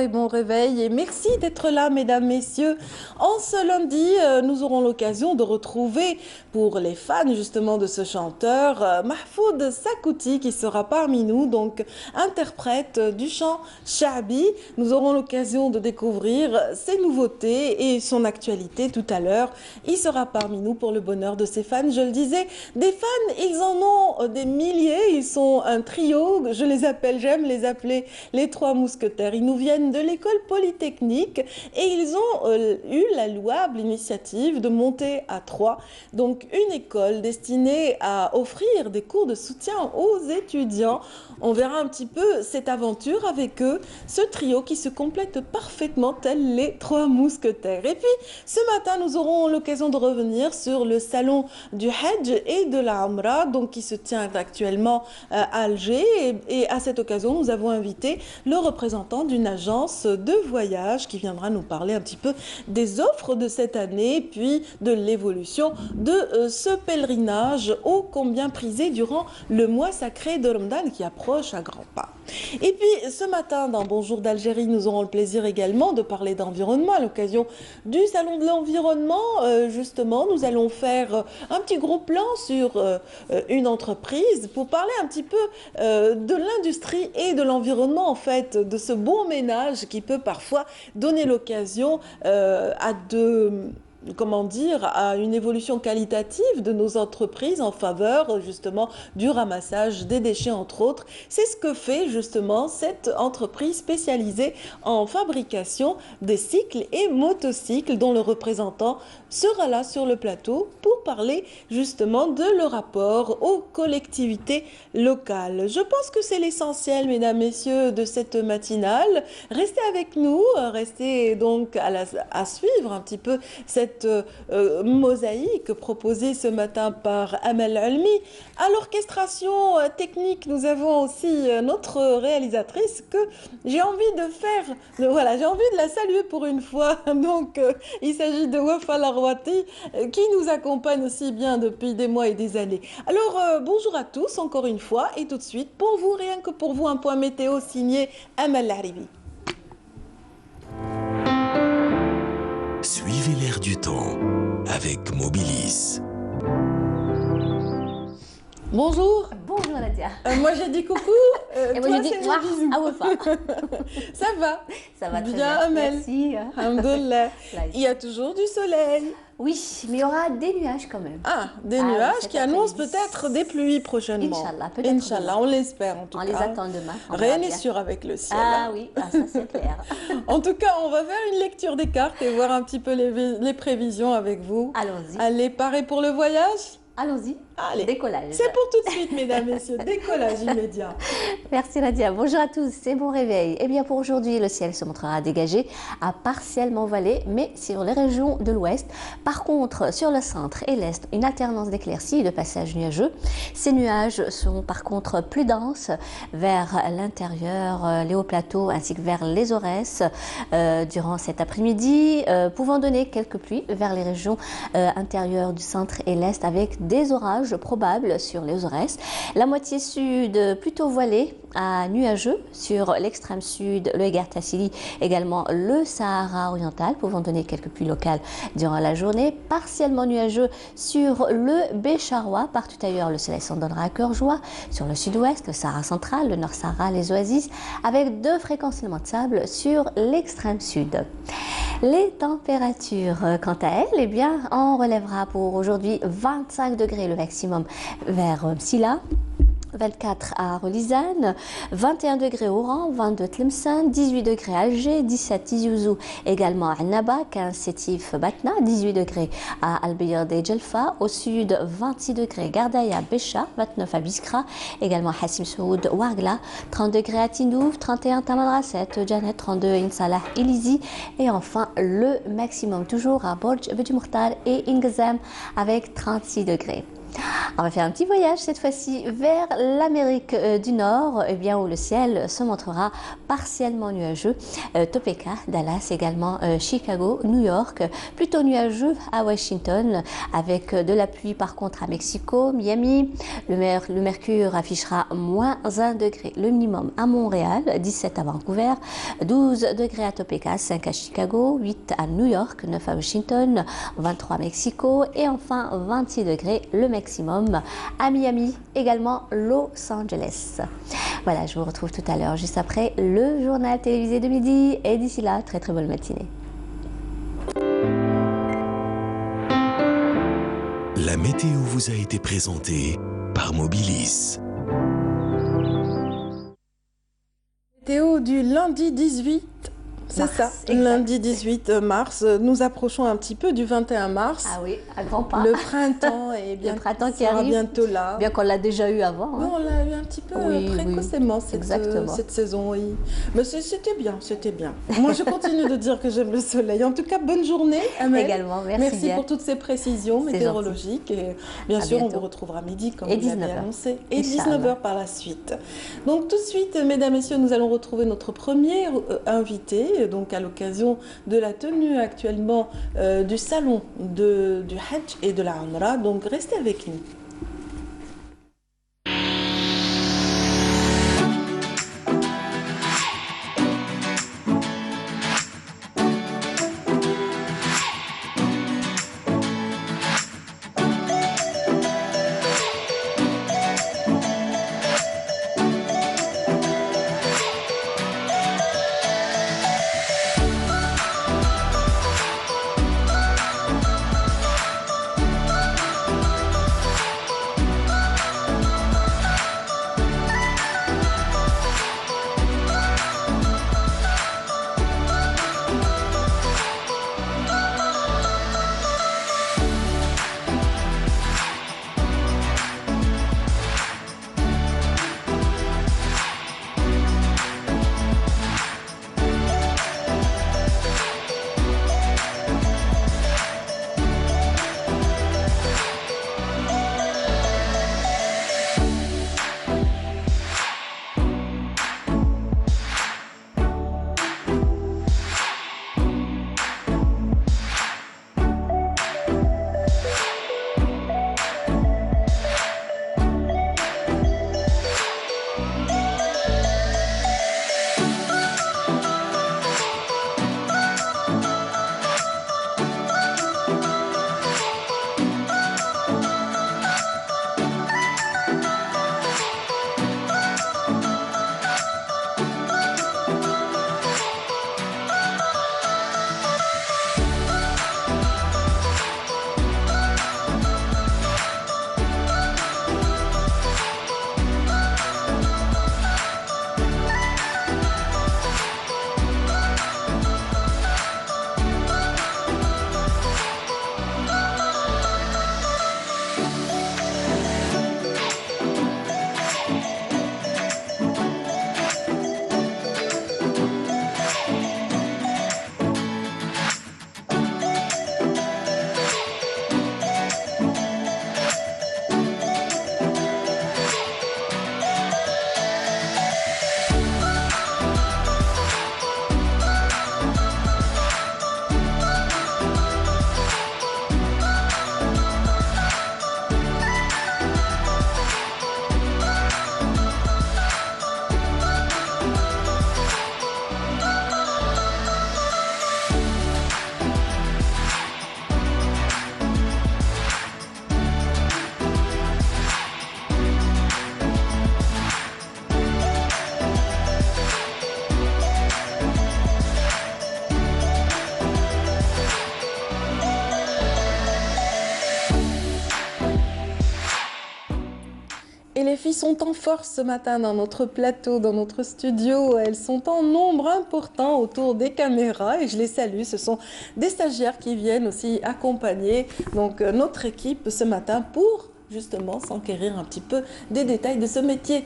et bon réveil et merci d'être là mesdames, messieurs. En ce lundi, nous aurons l'occasion de retrouver pour les fans justement de ce chanteur, Mahfoud Sakouti qui sera parmi nous, donc interprète du chant Sha'bi. Nous aurons l'occasion de découvrir ses nouveautés et son actualité tout à l'heure. Il sera parmi nous pour le bonheur de ses fans. Je le disais, des fans, ils en ont des milliers, ils sont un trio, je les appelle, j'aime les appeler les trois mousquetaires. Ils nous viennent de l'école polytechnique et ils ont eu la louable initiative de monter à Troyes, donc une école destinée à offrir des cours de soutien aux étudiants. On verra un petit peu cette aventure avec eux, ce trio qui se complète parfaitement tels les trois mousquetaires. Et puis ce matin, nous aurons l'occasion de revenir sur le salon du Hajj et de la Umrah, donc qui se tient actuellement à Alger. Et à cette occasion, nous avons invité le représentant d'une agence de voyage qui viendra nous parler un petit peu des offres de cette année, puis de l'évolution de ce pèlerinage ô combien prisé durant le mois sacré de Ramadan qui approche à grands pas. Et puis ce matin, dans Bonjour d'Algérie, nous aurons le plaisir également de parler d'environnement à l'occasion du Salon de l'environnement. Justement, nous allons faire un petit gros plan sur une entreprise pour parler un petit peu de l'industrie et de l'environnement, en fait, de ce bon ménage qui peut parfois donner l'occasion à à une évolution qualitative de nos entreprises en faveur justement du ramassage des déchets entre autres. C'est ce que fait justement cette entreprise spécialisée en fabrication de cycles et motocycles dont le représentant sera là sur le plateau pour parler justement de leur rapport aux collectivités locales. Je pense que c'est l'essentiel, mesdames, messieurs, de cette matinale. Restez avec nous, restez donc à suivre un petit peu cette mosaïque proposée ce matin par Amel Almi. À l'orchestration technique, nous avons aussi notre réalisatrice que j'ai envie de faire, j'ai envie de la saluer pour une fois. Donc, il s'agit de Wafa Larwati qui nous accompagne aussi bien depuis des mois et des années. Alors, bonjour à tous encore une fois et tout de suite, pour vous, rien que pour vous, un point météo signé Amel Almi. Suivez l'air du temps avec Mobilis. Bonjour. Bonjour Nadia. Moi j'ai dit coucou. Et moi j'ai dit bisous. Ça va? Ça va très bien. Amel. Merci. Alhamdoulilah. Il y a toujours du soleil. Oui, mais il y aura des nuages quand même. Ah, des nuages qui annoncent peut-être des pluies prochainement. Inch'Allah, peut-être. Inch'Allah, on l'espère en tout cas. On les attend demain. Rien n'est sûr avec le ciel. Ah oui, ça c'est clair. En tout cas, on va faire une lecture des cartes et voir un petit peu les prévisions avec vous. Allons-y. Allez, paré pour le voyage? Allons-y. Allez. Décollage. C'est pour tout de suite, mesdames, messieurs. Décollage immédiat. Merci Nadia. Bonjour à tous, c'est bon réveil. Eh bien pour aujourd'hui, le ciel se montrera dégagé à partiellement voilé, mais sur les régions de l'ouest. Par contre, sur le centre et l'est, une alternance d'éclaircies et de passages nuageux. Ces nuages sont par contre plus denses vers l'intérieur, les hauts plateaux ainsi que vers les Aurès durant cet après-midi, pouvant donner quelques pluies vers les régions intérieures du centre et l'est avec des orages probables sur les Aurès. La moitié sud plutôt voilée à nuageux sur l'extrême sud, le Egart Tassili, également le Sahara oriental, pouvant donner quelques pluies locales durant la journée. Partiellement nuageux sur le Bécharois, partout ailleurs le soleil s'en donnera à cœur joie. Sur le sud-ouest, le Sahara central, le Nord Sahara, les oasis, avec 2 fréquences éléments de sable sur l'extrême sud. Les températures, quant à elles, eh bien, on relèvera pour aujourd'hui 25 degrés le maximum vers Silla, 24 à Rolisane, 21 degrés Oran, 22 Tlemcen, 18 degrés Alger, 17 Tizi Ouzou, également à Annaba, 15 Sétif Batna, 18 degrés à Al-Biyad et Djelfa, au sud 26 degrés Gardaïa Bécha, 29 à Biskra, également Hassim Saoud Ouargla, 30 degrés à Tindouf, 31 Tamanrasset, Janet, 32 Insalah Ilizi, et enfin le maximum toujours à Borj Bedi Mokhtar et Ingzam avec 36 degrés. On va faire un petit voyage cette fois-ci vers l'Amérique du Nord, eh bien, où le ciel se montrera partiellement nuageux. Topeka, Dallas également, Chicago, New York, plutôt nuageux à Washington, avec de la pluie par contre à Mexico, Miami. Le mercure affichera moins 1 degré, le minimum à Montréal, 17 à Vancouver, 12 degrés à Topeka, 5 à Chicago, 8 à New York, 9 à Washington, 23 à Mexico et enfin 26 degrés le maximum à Miami, également Los Angeles. Voilà, je vous retrouve tout à l'heure juste après le journal télévisé de midi et d'ici là, très très bonne matinée. La météo vous a été présentée par Mobilis. Météo du lundi 18. C'est ça, exact. lundi 18 mars. Nous approchons un petit peu du 21 mars. Ah oui, à grands pas. Le printemps est bien, Le printemps qui sera arrive. bientôt là. Bien qu'on l'a déjà eu avant. Oui, Hein. on l'a eu un petit peu Oui, précocement oui. cette saison. Oui. Mais c'était bien, c'était bien. Moi, je continue de dire que j'aime le soleil. En tout cas, bonne journée, Amel. Également, merci bien. pour toutes ces précisions C'est météorologiques. Et bien À sûr, bientôt. on vous retrouvera midi, comme Et vous l'avez 19 heures. annoncé. Et Inch'Allah. 19h par la suite. Donc, tout de suite, mesdames, messieurs, nous allons retrouver notre premier invité, donc à l'occasion de la tenue actuellement du salon du Hajj et de la Umrah. Donc, restez avec nous. Et les filles sont en force ce matin dans notre plateau, dans notre studio. Elles sont en nombre important autour des caméras et je les salue. Ce sont des stagiaires qui viennent aussi accompagner donc, notre équipe ce matin pour justement s'enquérir un petit peu des détails de ce métier.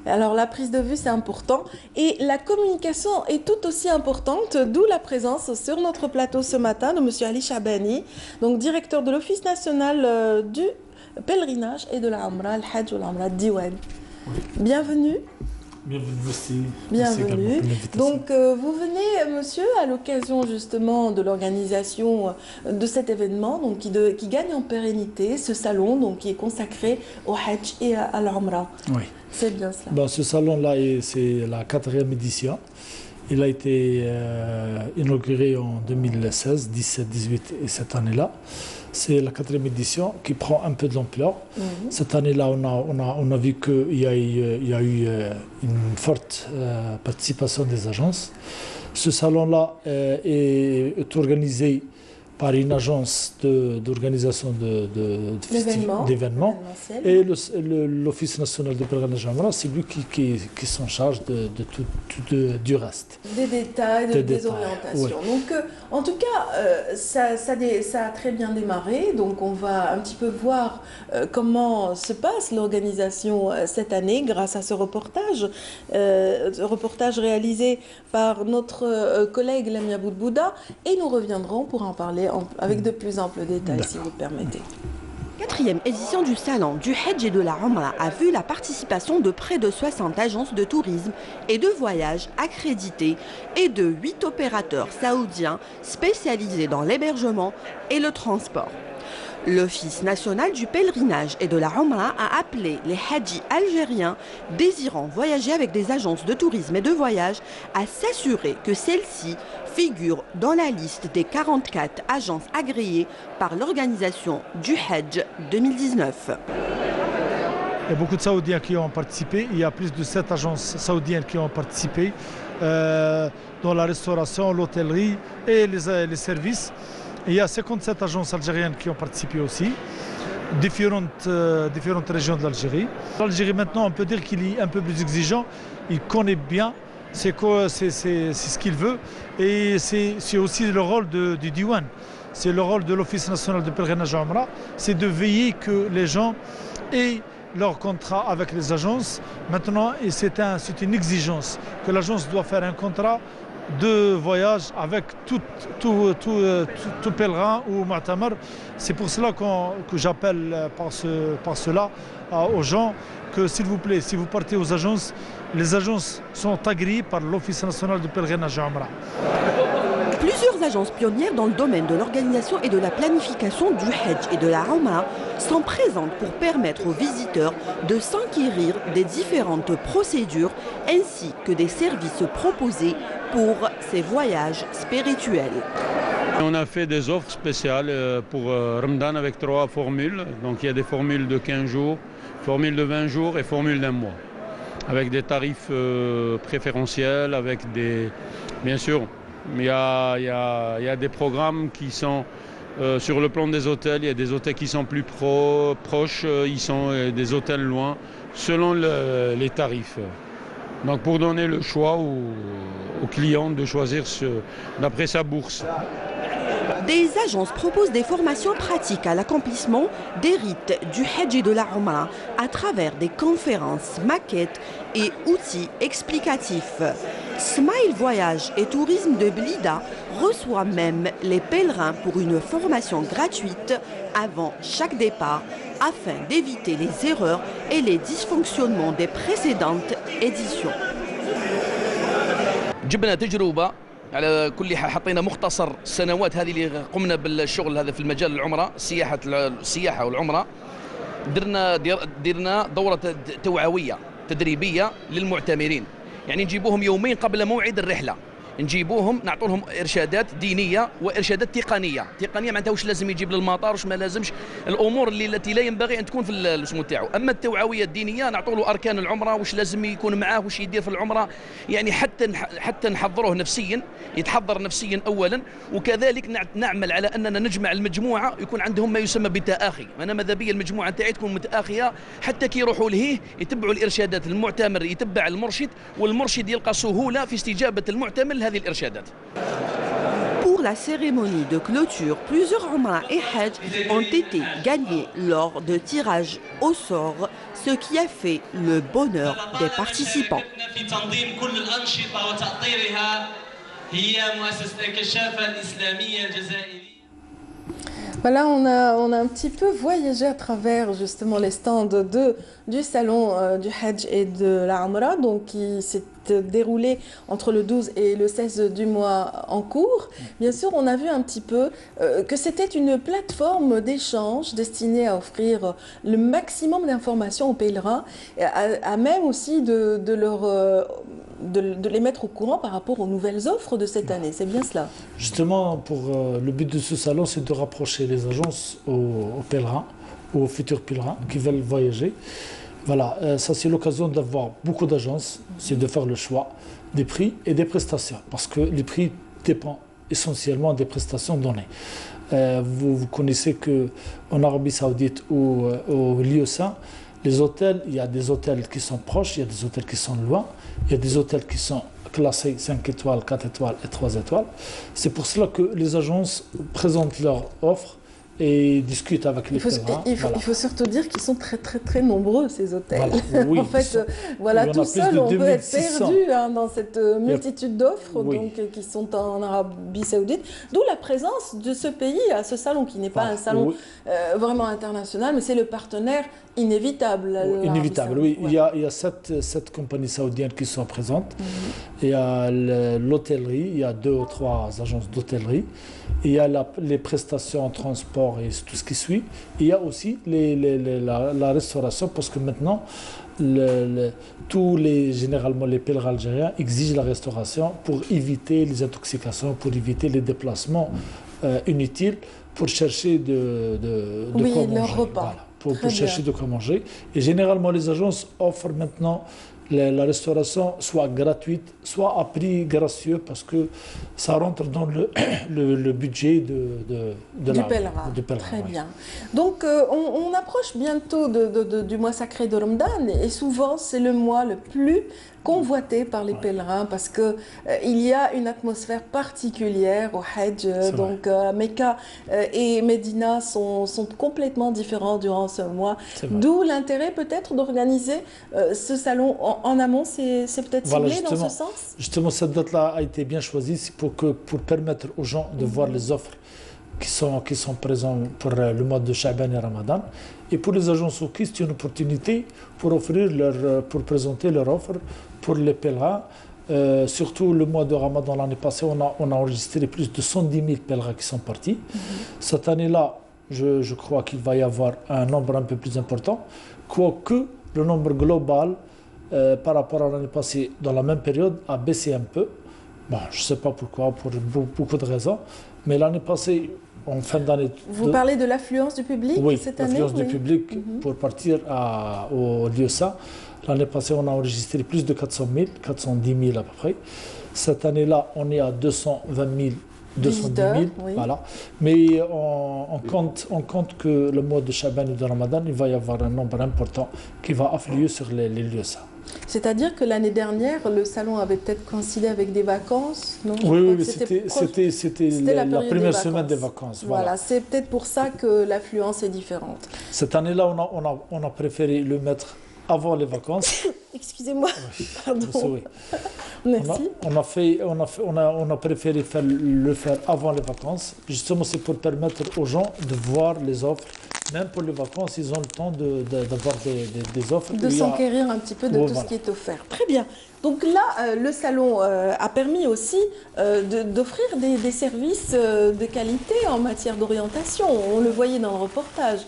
Alors la prise de vue c'est important et la communication est tout aussi importante, d'où la présence sur notre plateau ce matin de Monsieur Ali Chabani, donc directeur de l'Office national pèlerinage et de la Umrah, le Hajj ou l'Umrah Diwan. Bienvenue. Bienvenue, merci. Bienvenue. Donc, vous venez, monsieur, à l'occasion justement de l'organisation de cet événement, donc qui gagne en pérennité, ce salon, donc qui est consacré au Hajj et à l'Umrah. Oui. C'est bien cela. Bon, ce salon-là, c'est la 4e édition. Il a été inauguré en 2016, 17, 18 et cette année-là. C'est la 4e édition qui prend un peu de l'ampleur. Cette année-là, on a vu qu'il y a eu une forte participation des agences. Ce salon-là est organisé par une agence d'organisation d'événements. Et l'Office national de pèlerinage Umrah, c'est lui qui s'en charge du reste. Des détails, des orientations. Oui. Donc, en tout cas, ça a très bien démarré. Donc, on va un petit peu voir comment se passe l'organisation cette année grâce à ce reportage réalisé par notre collègue Lamia Boudbouda. Et nous reviendrons pour en parler avec de plus amples détails, si vous le permettez. 4e édition du salon du Hajj et de la Umrah a vu la participation de près de 60 agences de tourisme et de voyage accréditées et de 8 opérateurs saoudiens spécialisés dans l'hébergement et le transport. L'Office national du pèlerinage et de la Umrah a appelé les Hajjis algériens désirant voyager avec des agences de tourisme et de voyage à s'assurer que celles-ci figurent dans la liste des 44 agences agréées par l'organisation du Hajj 2019. Il y a beaucoup de Saoudiens qui ont participé. Il y a plus de 7 agences saoudiennes qui ont participé dans la restauration, l'hôtellerie et les services. Il y a 57 agences algériennes qui ont participé aussi, différentes régions de l'Algérie. L'Algérie maintenant, on peut dire qu'il est un peu plus exigeant, il connaît bien c'est ce qu'il veut et c'est aussi le rôle du Diwan, c'est le rôle de l'Office national de pèlerinage Umrah, c'est de veiller que les gens aient leur contrat avec les agences. Maintenant, c'est une exigence que l'agence doit faire un contrat de voyage avec tout pèlerin ou mu'tamar. C'est pour cela que j'appelle par cela aux gens que s'il vous plaît, si vous partez aux agences, les agences sont agréées par l'Office national de pèlerinage Umrah. Plusieurs agences pionnières dans le domaine de l'organisation et de la planification du Hajj et de la Umrah sont présentes pour permettre aux visiteurs de s'enquérir des différentes procédures ainsi que des services proposés pour ces voyages spirituels. On a fait des offres spéciales pour Ramadan avec 3 formules. Donc il y a des formules de 15 jours, formules de 20 jours et formules d'un mois. Avec des tarifs préférentiels, avec des... Bien sûr, il y a des programmes qui sont sur le plan des hôtels. Il y a des hôtels qui sont plus proches, ils sont des hôtels loin, selon les tarifs. Donc pour donner le choix au client de choisir d'après sa bourse. Des agences proposent des formations pratiques à l'accomplissement des rites du Hajj et de la Umrah à travers des conférences, maquettes et outils explicatifs. Smile Voyage et Tourisme de Blida reçoit même les pèlerins pour une formation gratuite avant chaque départ afin d'éviter les erreurs et les dysfonctionnements des précédentes éditions. على كل حال حطينا مختصر السنوات هذه اللي قمنا بالشغل هذا في المجال العمره السياحه والعمره درنا دوره توعويه تدريبيه للمعتمرين يعني نجيبوهم يومين قبل موعد الرحله نجيبوهم نعطوا لهم ارشادات دينيه وارشادات تقنيه معناتها واش لازم يجيب للمطار واش ما لازمش الامور التي لا ينبغي ان تكون في الاسم تاعو. اما التوعويه الدينيه نعطوا له اركان العمره واش لازم يكون معاه واش يدير في العمره يعني حتى نحضروه نفسيا يتحضر نفسيا اولا وكذلك نعمل على اننا نجمع المجموعه يكون عندهم ما يسمى بالتآخي. انا ماذا بيا المجموعه تاعي تكون متآخيه حتى كي يروحوا لهيه يتبعوا الارشادات المعتمر يتبع المرشد والمرشد يلقى سهوله في استجابه المعتمر. Pour la cérémonie de clôture, plusieurs Umrah et Hajj ont été gagnés lors de tirages au sort, ce qui a fait le bonheur des participants. Voilà, on a un petit peu voyagé à travers justement les stands du salon du Hajj et de la Umrah, donc qui s'est déroulé entre le 12 et le 16 du mois en cours. Bien sûr, on a vu un petit peu que c'était une plateforme d'échange destinée à offrir le maximum d'informations aux pèlerins, à même aussi de les mettre au courant par rapport aux nouvelles offres de cette année. C'est bien cela. Justement, le but de ce salon, c'est de rapprocher les agences aux pèlerins, aux futurs pèlerins qui veulent voyager. Voilà, ça c'est l'occasion d'avoir beaucoup d'agences, c'est de faire le choix des prix et des prestations, parce que les prix dépendent essentiellement des prestations données. Vous connaissez qu'en Arabie Saoudite ou au lieu saint, les hôtels, il y a des hôtels qui sont proches, il y a des hôtels qui sont loin, il y a des hôtels qui sont classés 5 étoiles, 4 étoiles et 3 étoiles. C'est pour cela que les agences présentent leurs offres et discutent avec les pèlerins. Il faut surtout dire qu'ils sont très très très nombreux, ces hôtels. Voilà, oui, en fait, voilà, tout seul, on peut être perdu dans cette multitude d'offres qui sont en Arabie Saoudite. D'où la présence de ce pays à ce salon, qui n'est pas un salon vraiment international, mais c'est le partenaire inévitable. Inévitable, oui. Il y a sept compagnies saoudiennes qui sont présentes. Il y a l'hôtellerie, il y a 2 ou 3 agences d'hôtellerie. Il y a les prestations en transport et tout ce qui suit. Il y a aussi la restauration, parce que maintenant, généralement les pèlerins algériens exigent la restauration pour éviter les intoxications, pour éviter les déplacements inutiles, pour chercher de quoi manger. Leur repas. Voilà, pour chercher de quoi manger. Et généralement, les agences offrent maintenant la restauration soit gratuite, soit à prix gracieux, parce que ça rentre dans le budget du pèlerin. Très bien. Donc, on approche bientôt du mois sacré de Ramadan, et souvent, c'est le mois le plus convoité par les pèlerins, parce que il y a une atmosphère particulière au Hajj. Donc Mecca et Médina sont complètement différents durant ce mois. D'où l'intérêt peut-être d'organiser ce salon en amont. C'est peut-être ciblé dans ce sens. Justement, cette date-là a été bien choisie pour permettre aux gens de voir les offres qui sont présentes pour le mois de Sha'ban et Ramadan. Et pour les agences aussi, c'est une opportunité pour pour présenter leur offre pour les pèlerins. Surtout le mois de Ramadan, l'année passée, on a enregistré plus de 110 000 pèlerins qui sont partis. Cette année-là, je crois qu'il va y avoir un nombre un peu plus important, quoique le nombre global par rapport à l'année passée, dans la même période, a baissé un peu. Bon, je ne sais pas pourquoi, pour beaucoup de raisons, mais l'année passée, en fin d'année... Vous parlez de l'affluence du public cette année? Oui, l'affluence du public pour partir au lieu saint. L'année passée, on a enregistré plus de 400 000, 410 000 à peu près. Cette année-là, on est à 220 000, 210 000. Voilà. Mais on compte que le mois de Sha'ban et de Ramadan, il va y avoir un nombre important qui va affluer sur les lieux saints. C'est-à-dire que l'année dernière, le salon avait peut-être coïncidé avec des vacances, non? Oui, c'était la première semaine des vacances. Voilà, c'est peut-être pour ça que l'affluence est différente. Cette année-là, on a préféré le mettre avant les vacances. Excusez-moi, pardon. Merci. On a préféré le faire avant les vacances. Justement, c'est pour permettre aux gens de voir les offres. Même pour les vacances, ils ont le temps d'avoir des offres. De s'enquérir un petit peu de tout ce qui est offert. Très bien. Donc là, le salon a permis aussi d'offrir des services de qualité en matière d'orientation. On le voyait dans le reportage.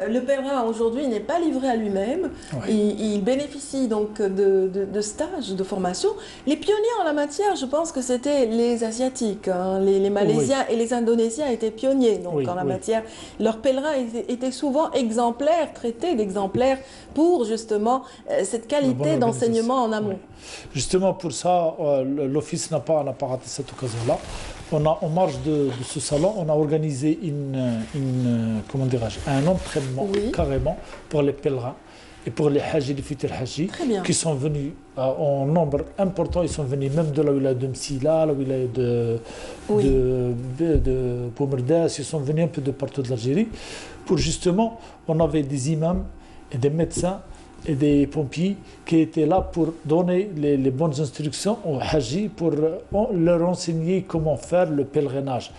Le pèlerin aujourd'hui n'est pas livré à lui-même, il bénéficie donc de stages, de formation. Les pionniers en la matière, je pense que c'était les Asiatiques, les Malaisiens et les Indonésiens étaient pionniers donc en la matière. Leurs pèlerins étaient souvent exemplaires, traités d'exemplaires pour justement cette qualité d'enseignement en amont. Justement pour ça, l'Office n'a pas raté cette occasion-là. En marge de ce salon, on a organisé un entraînement carrément pour les pèlerins et pour les hajis, les futurs hajis, qui sont venus en nombre important. Ils sont venus même de la wilaya de Msila, la wilaya de Boumerdès, ils sont venus un peu de partout de l'Algérie. Pour justement, on avait des imams et des médecins et des pompiers qui étaient là pour donner les bonnes instructions aux hajis, pour leur enseigner comment faire le pèlerinage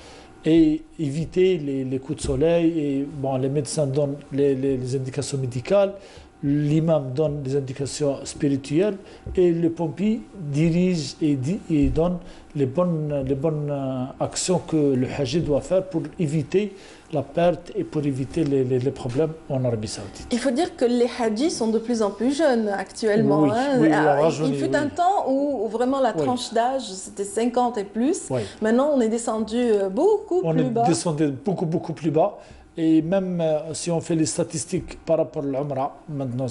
et éviter les coups de soleil. Et, bon, les médecins donnent les indications médicales, l'imam donne des indications spirituelles et le pompier dirige et donne les bonnes actions que le Hajj doit faire pour éviter la perte et pour éviter les problèmes en Arabie Saoudite. Il faut dire que les Hajjis sont de plus en plus jeunes actuellement. Oui, hein. oui, Il fut un temps où vraiment la tranche d'âge c'était 50 et plus. Oui. Maintenant on est descendu beaucoup plus bas. On est descendu beaucoup plus bas. Et même si on fait les statistiques par rapport à l'Umrah, maintenant,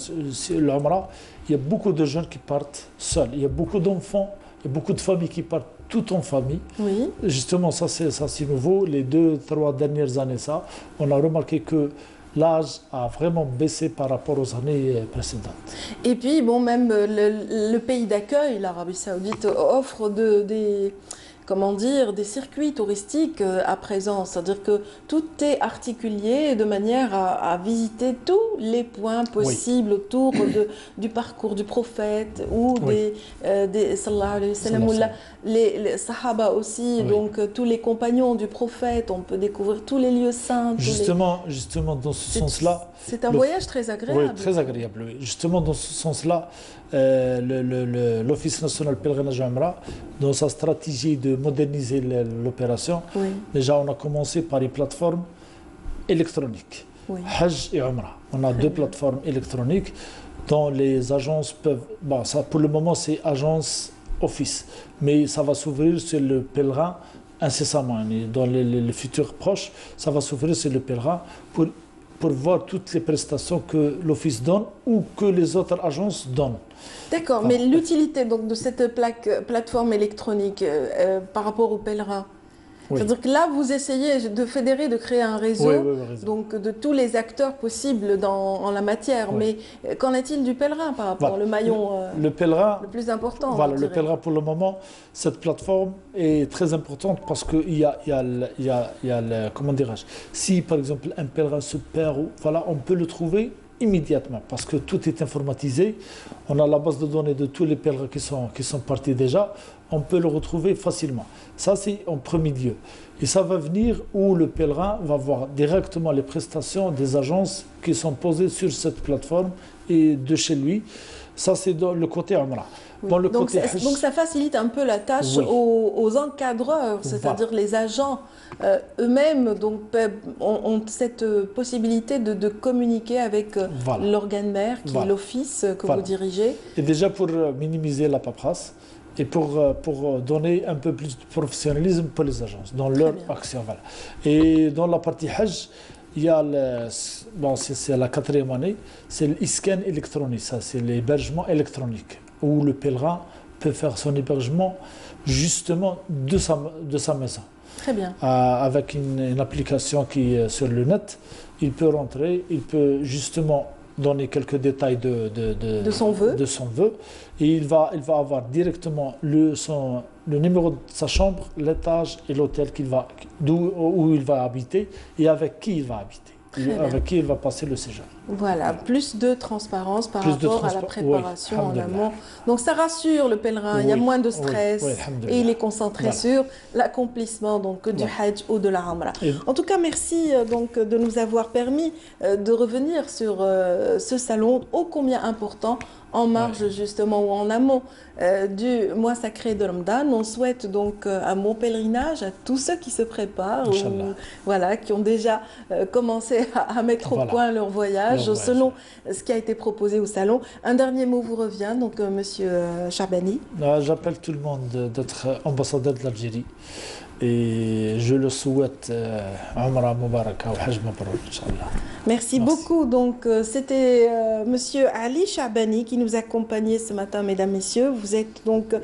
l'Umrah, il y a beaucoup de jeunes qui partent seuls. Il y a beaucoup d'enfants, il y a beaucoup de familles qui partent toutes en famille. Oui. Justement, ça c'est nouveau. Les 2-3 dernières années, on a remarqué que l'âge a vraiment baissé par rapport aux années précédentes. Et puis, bon, même le pays d'accueil, l'Arabie Saoudite, offre des circuits touristiques à présent. C'est-à-dire que tout est articulé de manière à visiter tous les points possibles autour du parcours du prophète ou des sallallahu alayhi wa sallam, ou les sahaba aussi, donc tous les compagnons du prophète. On peut découvrir tous les lieux saints. Justement, dans ce sens-là... C'est un voyage très agréable. Oui, très agréable. Oui. Justement, dans ce sens-là, l'Office national pèlerinage Umrah, dans sa stratégie de moderniser l'opération, déjà on a commencé par une plateforme électronique, Hajj et Umrah. On a deux plateformes électroniques dont les agences peuvent... Bon, ça, pour le moment, c'est agence Office, mais ça va s'ouvrir sur le pèlerin incessamment. Dans les futurs proches, ça va s'ouvrir sur le pèlerin pour voir toutes les prestations que l'Office donne ou que les autres agences donnent. D'accord, mais l'utilité donc de cette plateforme électronique par rapport aux pèlerins, c'est-à-dire que là, vous essayez de fédérer, de créer un réseau, donc de tous les acteurs possibles en la matière. Mais qu'en est-il du pèlerin par rapport au maillon le pèlerin, le plus important? Voilà, le pèlerin pour le moment, cette plateforme est très importante parce qu'il y a comment dirais-je, si par exemple un pèlerin se perd, voilà, on peut le trouver immédiatement parce que tout est informatisé. On a la base de données de tous les pèlerins qui sont partis déjà. On peut le retrouver facilement. Ça, c'est en premier lieu. Et ça va venir où le pèlerin va voir directement les prestations des agences qui sont posées sur cette plateforme et de chez lui. Ça, c'est dans le côté Umrah. Donc ça facilite un peu la tâche aux encadreurs, c'est-à-dire les agents eux-mêmes ont cette possibilité de communiquer avec l'organe mère qui est l'office que vous dirigez. Et déjà pour minimiser la paperasse et pour donner un peu plus de professionnalisme pour les agences dans leur action. Voilà. Et dans la partie Hajj, il y a c'est la 4e année, c'est l'iscan électronique, ça c'est l'hébergement électronique, où le pèlerin peut faire son hébergement justement de sa maison. Très bien. Avec une application qui est sur le net, il peut rentrer, il peut justement donner quelques détails de son vœu, et il va avoir directement le numéro de sa chambre, l'étage et l'hôtel où il va habiter et avec qui il va habiter. Avec qui il va passer le séjour. Voilà, plus de transparence par rapport à la préparation en amont. Donc ça rassure le pèlerin, il y a moins de stress et il est concentré sur l'accomplissement du Hajj ou de la Umrah. En tout cas, merci donc de nous avoir permis de revenir sur ce salon ô combien important en marge justement ou en amont du mois sacré de Ramadan. On souhaite donc un bon pèlerinage à tous ceux qui se préparent ou, qui ont déjà commencé à mettre au point leur voyage selon ce qui a été proposé au salon. Un dernier mot vous revient, donc Monsieur Charbani. J'appelle tout le monde d'être ambassadeur de l'Algérie. Et je le souhaite, Umrah Mubaraka ou Hajj Mabrouk, Inch'Allah. Merci beaucoup. Donc, c'était Monsieur Ali Charbani qui nous accompagnait ce matin, mesdames, messieurs. Vous êtes donc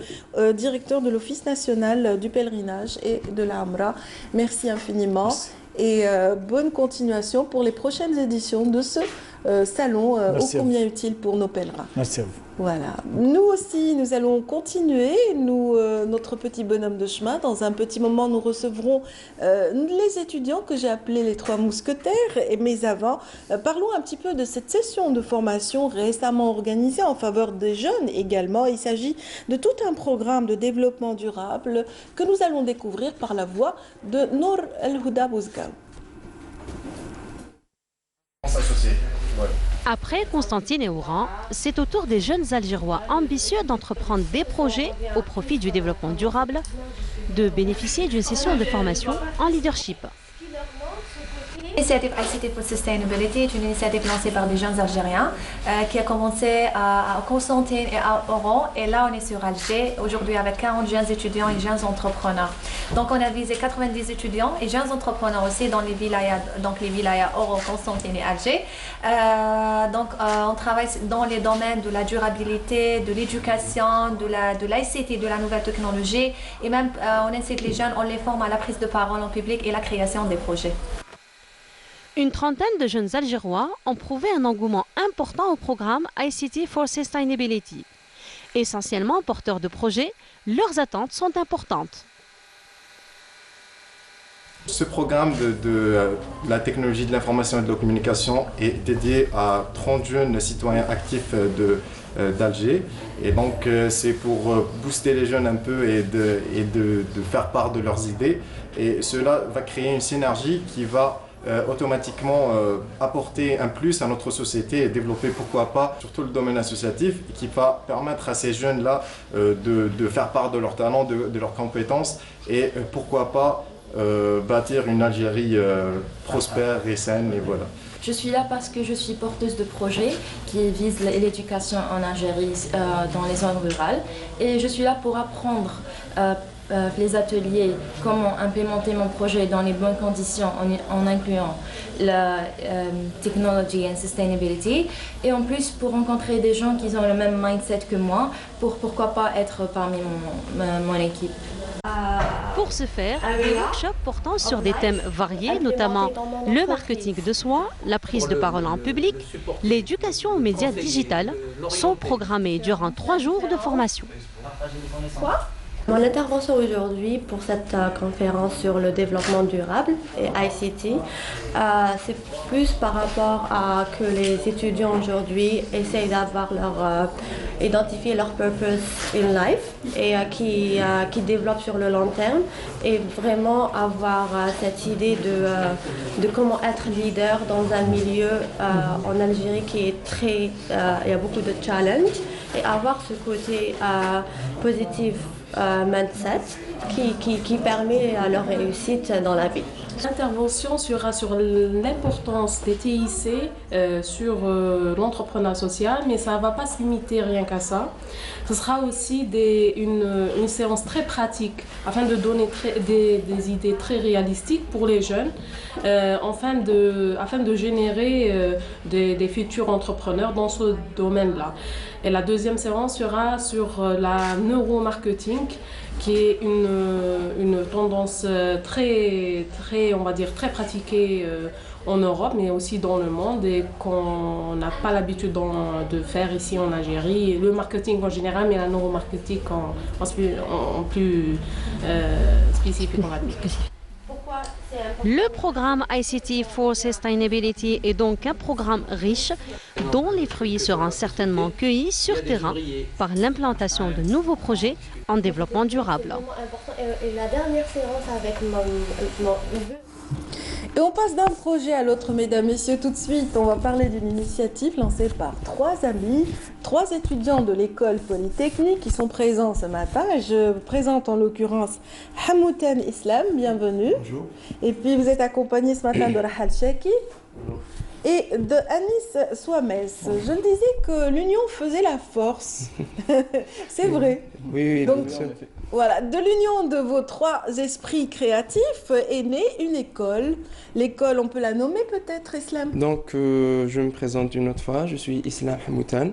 directeur de l'Office national du pèlerinage et de la Umrah. Merci infiniment. Merci. Et bonne continuation pour les prochaines éditions de ce salon ô Merci à combien utile pour nos pèlerins. Merci à vous. Voilà. Nous aussi, nous allons continuer, notre petit bonhomme de chemin. Dans un petit moment, nous recevrons les étudiants que j'ai appelés les trois mousquetaires. Mais avant, parlons un petit peu de cette session de formation récemment organisée en faveur des jeunes également. Il s'agit de tout un programme de développement durable que nous allons découvrir par la voix de Nour El Houda Bouzgaou. Après Constantine et Oran, c'est au tour des jeunes Algérois ambitieux d'entreprendre des projets au profit du développement durable, de bénéficier d'une session de formation en leadership. L'initiative ICT for Sustainability est une initiative lancée par des jeunes Algériens qui a commencé à Constantine et à Oran. Et là, on est sur Alger, aujourd'hui avec 40 jeunes étudiants et jeunes entrepreneurs. Donc, on a visé 90 étudiants et jeunes entrepreneurs aussi dans les wilayas, Oran, Constantine et Alger. On travaille dans les domaines de la durabilité, de l'éducation, de l'ICT, de la nouvelle technologie. Et même, on incite les jeunes, on les forme à la prise de parole en public et la création des projets. Une trentaine de jeunes Algérois ont prouvé un engouement important au programme ICT for Sustainability. Essentiellement porteurs de projets, leurs attentes sont importantes. Ce programme de la technologie de l'information et de la communication est dédié à 30 jeunes citoyens actifs d'Alger. Et donc c'est pour booster les jeunes un peu et de faire part de leurs idées. Et cela va créer une synergie qui va automatiquement apporter un plus à notre société et développer, pourquoi pas, surtout le domaine associatif, qui va permettre à ces jeunes-là de faire part de leurs talents, de leurs compétences et pourquoi pas bâtir une Algérie prospère et saine, et voilà. Je suis là parce que je suis porteuse de projets qui visent l'éducation en Algérie dans les zones rurales et je suis là pour apprendre les ateliers, comment implémenter mon projet dans les bonnes conditions en incluant la technology and sustainability et en plus pour rencontrer des gens qui ont le même mindset que moi pour pourquoi pas être parmi mon équipe. Pour ce faire, des workshops portant sur des thèmes variés, notamment le marketing de soi, la prise de parole en public, l'éducation aux médias digitales, sont programmés durant 3 jours de formation. Mon intervention aujourd'hui pour cette conférence sur le développement durable et ICT, c'est plus par rapport à que les étudiants aujourd'hui essayent d'avoir identifier leur purpose in life et qui développent sur le long terme et vraiment avoir cette idée de comment être leader dans un milieu en Algérie qui est très, il y a beaucoup de challenges et avoir ce côté positif mindset qui permet leur réussite dans la vie. L'intervention sera sur l'importance des TIC sur l'entrepreneuriat social, mais ça ne va pas se limiter rien qu'à ça. Ce sera aussi une séance très pratique afin de donner des idées très réalistiques pour les jeunes, afin de générer des futurs entrepreneurs dans ce domaine-là. Et la deuxième séance sera sur la neuromarketing, qui est une tendance très, on va dire, très pratiquée en Europe, mais aussi dans le monde et qu'on n'a pas l'habitude de faire ici en Algérie. Le marketing en général, mais la neuromarketing en plus spécifique, on va dire. Le programme ICT for Sustainability est donc un programme riche dont les fruits seront certainement cueillis sur terrain par l'implantation de nouveaux projets en développement durable. Et la dernière séance avec mon Et on passe d'un projet à l'autre, mesdames, messieurs, tout de suite. On va parler d'une initiative lancée par 3 amis, 3 étudiants de l'école polytechnique qui sont présents ce matin. Je présente en l'occurrence Hamoutan Islam, bienvenue. Bonjour. Et puis vous êtes accompagné ce matin de Rahal Chaki et de Anis Souamès. Je le disais que l'union faisait la force. C'est vrai. Oui, donc voilà, de l'union de vos 3 esprits créatifs est née une école. L'école, on peut la nommer peut-être, Islam? Donc, je me présente une autre fois. Je suis Islam Hamoutan,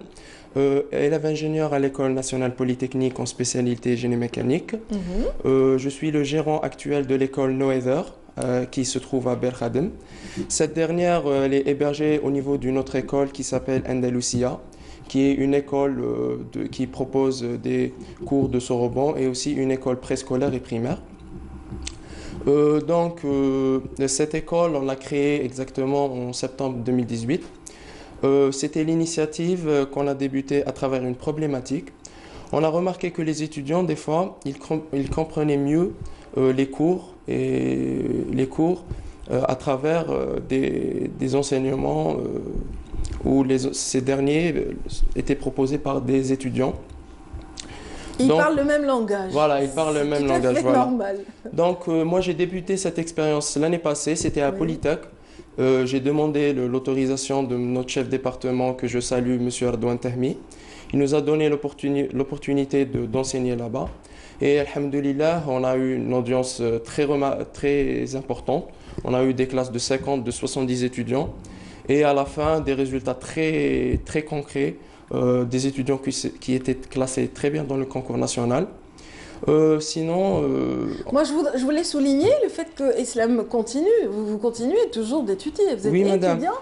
élève ingénieur à l'École nationale polytechnique en spécialité génie mécanique. Je suis le gérant actuel de l'école No Heather qui se trouve à Berkhadem. Cette dernière, elle est hébergée au niveau d'une autre école qui s'appelle Andalusia, qui est une école qui propose des cours de soroban et aussi une école préscolaire et primaire. Cette école, on l'a créée exactement en septembre 2018. C'était l'initiative qu'on a débutée à travers une problématique. On a remarqué que les étudiants, des fois, ils comprenaient mieux les cours à travers des enseignements où ces derniers étaient proposés par des étudiants. Ils parlent le même langage. Voilà, ils parlent le même langage. C'est normal. Donc, moi, j'ai débuté cette expérience l'année passée, c'était à Polytech. J'ai demandé l'autorisation de notre chef département, que je salue, M. Ardouan Tahmi. Il nous a donné l'opportunité d'enseigner là-bas. Et, alhamdoulilah, on a eu une audience très importante. On a eu des classes de 50, de 70 étudiants. Et à la fin, des résultats très, très concrets. Des étudiants qui étaient classés très bien dans le concours national. Moi, je voulais souligner le fait que Islam continue. Vous continuez toujours d'étudier. Vous êtes étudiant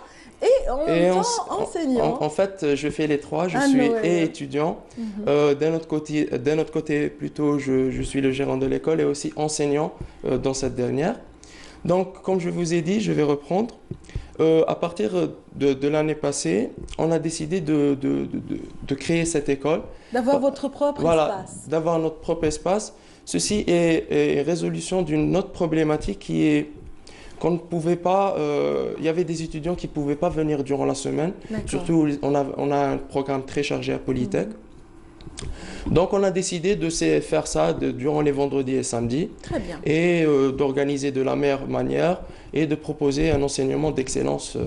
et en même temps enseignant. En fait, je fais les trois. Je suis étudiant. D'un autre côté, plutôt, je suis le gérant de l'école et aussi enseignant dans cette dernière. Donc, comme je vous ai dit, je vais reprendre. À partir de l'année passée, on a décidé de créer cette école. D'avoir votre propre espace. D'avoir notre propre espace. Ceci est résolution d'une autre problématique qui est qu'on ne pouvait pas... il y avait des étudiants qui ne pouvaient pas venir durant la semaine. Surtout, on a un programme très chargé à Polytech. Donc, on a décidé de faire ça durant les vendredis et samedis. Très bien. Et d'organiser de la meilleure manière et de proposer un enseignement d'excellence.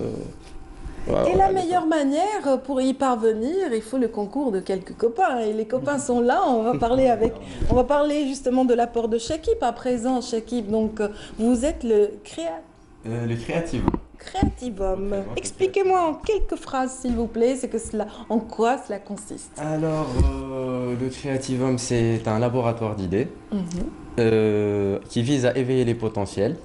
Et la meilleure manière pour y parvenir, il faut le concours de quelques copains. Et les copains sont là, on va parler justement de l'apport de Chekib à présent. Chekib, donc vous êtes le créativum. Créativum. Expliquez-moi en quelques phrases, s'il vous plaît, en quoi cela consiste. Alors, le créativum, c'est un laboratoire d'idées qui vise à éveiller les potentiels.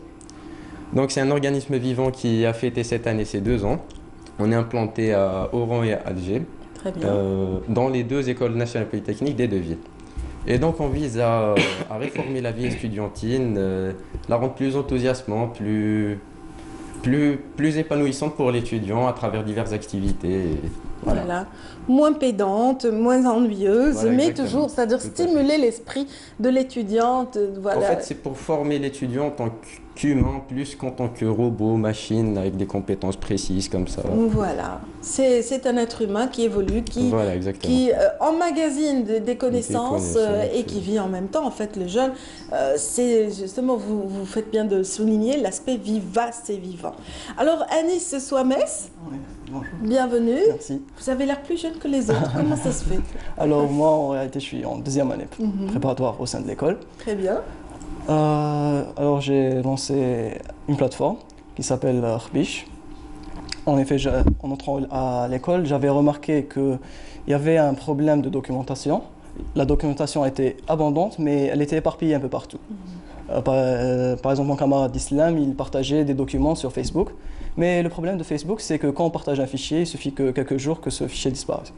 Donc, c'est un organisme vivant qui a fêté cette année ses 2 ans. On est implanté à Oran et à Alger, dans les 2 écoles nationales polytechniques des 2 villes. Et donc, on vise à réformer la vie estudiantine, la rendre plus enthousiasmante, plus épanouissante pour l'étudiant à travers diverses activités. Voilà. Moins pédante, moins ennuyeuse, mais toujours, c'est-à-dire stimuler l'esprit de l'étudiante. En fait, c'est pour former l'étudiant en tant qu'humain plus qu'en tant que robot, machine, avec des compétences précises comme ça. Voilà. C'est un être humain qui évolue, qui emmagasine des connaissances et qui vit en même temps. En fait, le jeune, c'est justement, vous faites bien de souligner l'aspect vivace et vivant. Alors, Anis Souames, bonjour. Bienvenue. Merci. Vous avez l'air plus jeune que les autres. Comment ça se fait? Alors, moi, en réalité, je suis en 2e année préparatoire au sein de l'école. Très bien. Alors, j'ai lancé une plateforme qui s'appelle Khbish. En effet, en entrant à l'école, j'avais remarqué qu'il y avait un problème de documentation. La documentation était abondante, mais elle était éparpillée un peu partout. Par exemple, mon camarade d'islam, il partageait des documents sur Facebook. Mais le problème de Facebook, c'est que quand on partage un fichier, il suffit que quelques jours que ce fichier disparaisse.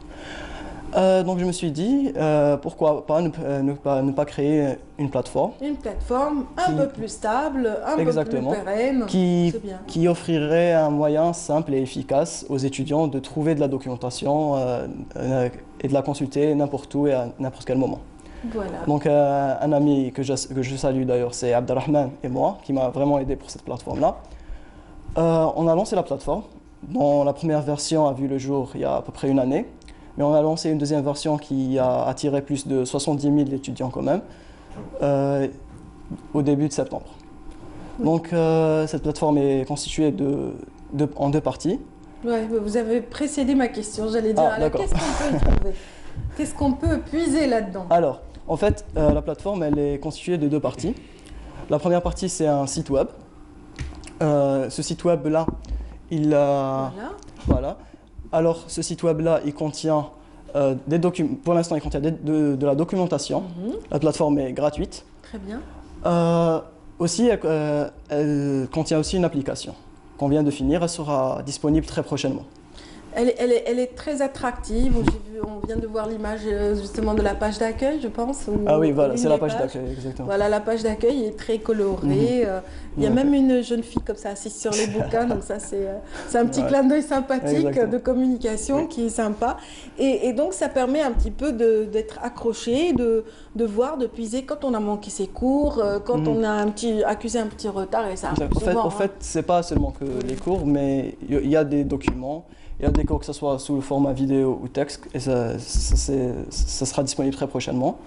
Donc je me suis dit, pourquoi pas ne pas créer une plateforme. Une plateforme un peu plus stable, un peu plus pérenne. Qui offrirait un moyen simple et efficace aux étudiants de trouver de la documentation et de la consulter n'importe où et à n'importe quel moment. Voilà. Donc un ami que je salue d'ailleurs, c'est Abdelrahman et moi, qui m'a vraiment aidé pour cette plateforme-là. On a lancé la plateforme, dont la première version a vu le jour il y a à peu près 1 année, mais on a lancé une 2e version qui a attiré plus de 70 000 étudiants quand même, au début de septembre. Donc cette plateforme est constituée en 2 parties. Ouais, vous avez précédé ma question, j'allais dire, alors qu'est-ce qu'on peut y trouver? Qu'est-ce qu'on peut puiser là-dedans? Alors, en fait, la plateforme, elle est constituée de 2 parties. La première partie, c'est un site web. Ce site web-là, voilà. Alors, ce site web-là, il contient des documents. Pour l'instant, il contient de la documentation. La plateforme est gratuite. Très bien. Aussi, elle contient aussi une application qu'on vient de finir. Elle sera disponible très prochainement. Elle est très attractive. On vient de voir l'image justement de la page d'accueil, je pense. Ah oui, voilà, c'est la page d'accueil, exactement. Voilà, la page d'accueil est très colorée. Il y a même une jeune fille comme ça assise sur les bouquins, donc ça c'est un petit clin d'œil sympathique de communication qui est sympa. Et donc ça permet un petit peu d'être accroché, de voir, de puiser quand on a manqué ses cours, quand on a accusé un petit retard et ça arrive souvent. En fait, c'est pas seulement que les cours, mais il y a des documents. Il y a des cours que ce soit sous le format vidéo ou texte, et ça sera disponible très prochainement.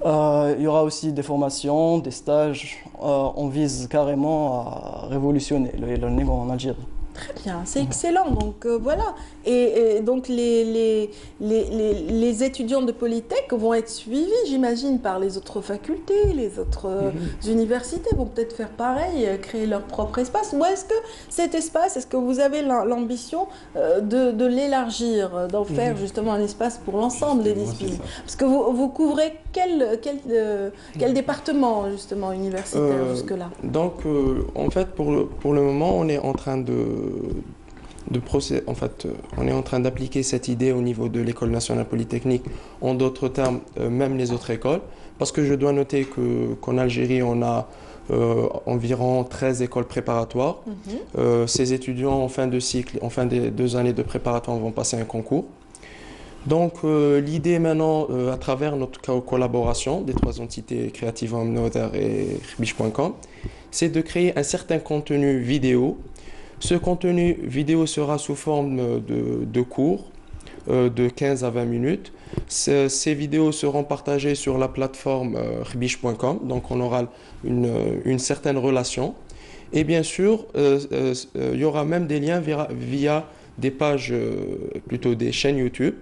Il y aura aussi des formations, des stages. On vise carrément à révolutionner le e-learning en Algérie. Très bien, c'est excellent. Donc voilà. Et donc les étudiants de Polytech vont être suivis, j'imagine, par les autres facultés, les autres universités vont peut-être faire pareil, créer leur propre espace. Ou est-ce que cet espace, est-ce que vous avez l'ambition de l'élargir, d'en faire justement un espace pour l'ensemble des disciplines? Parce que vous couvrez quel département justement universitaire jusque-là? Donc en fait pour le moment on est en train on est en train d'appliquer cette idée au niveau de l'École nationale polytechnique, en d'autres termes, même les autres écoles, parce que je dois noter qu'en Algérie, on a environ 13 écoles préparatoires. Ces étudiants, en fin de cycle, en fin des 2 années de préparatoire, vont passer un concours. Donc l'idée maintenant, à travers notre collaboration des 3 entités Creativum, Noder et Khbish.com, c'est de créer un certain contenu vidéo. Ce contenu vidéo sera sous forme de cours de 15 à 20 minutes. Ces vidéos seront partagées sur la plateforme khbish.com, donc on aura une certaine relation. Et bien sûr, il y aura même des liens via des pages, plutôt des chaînes YouTube.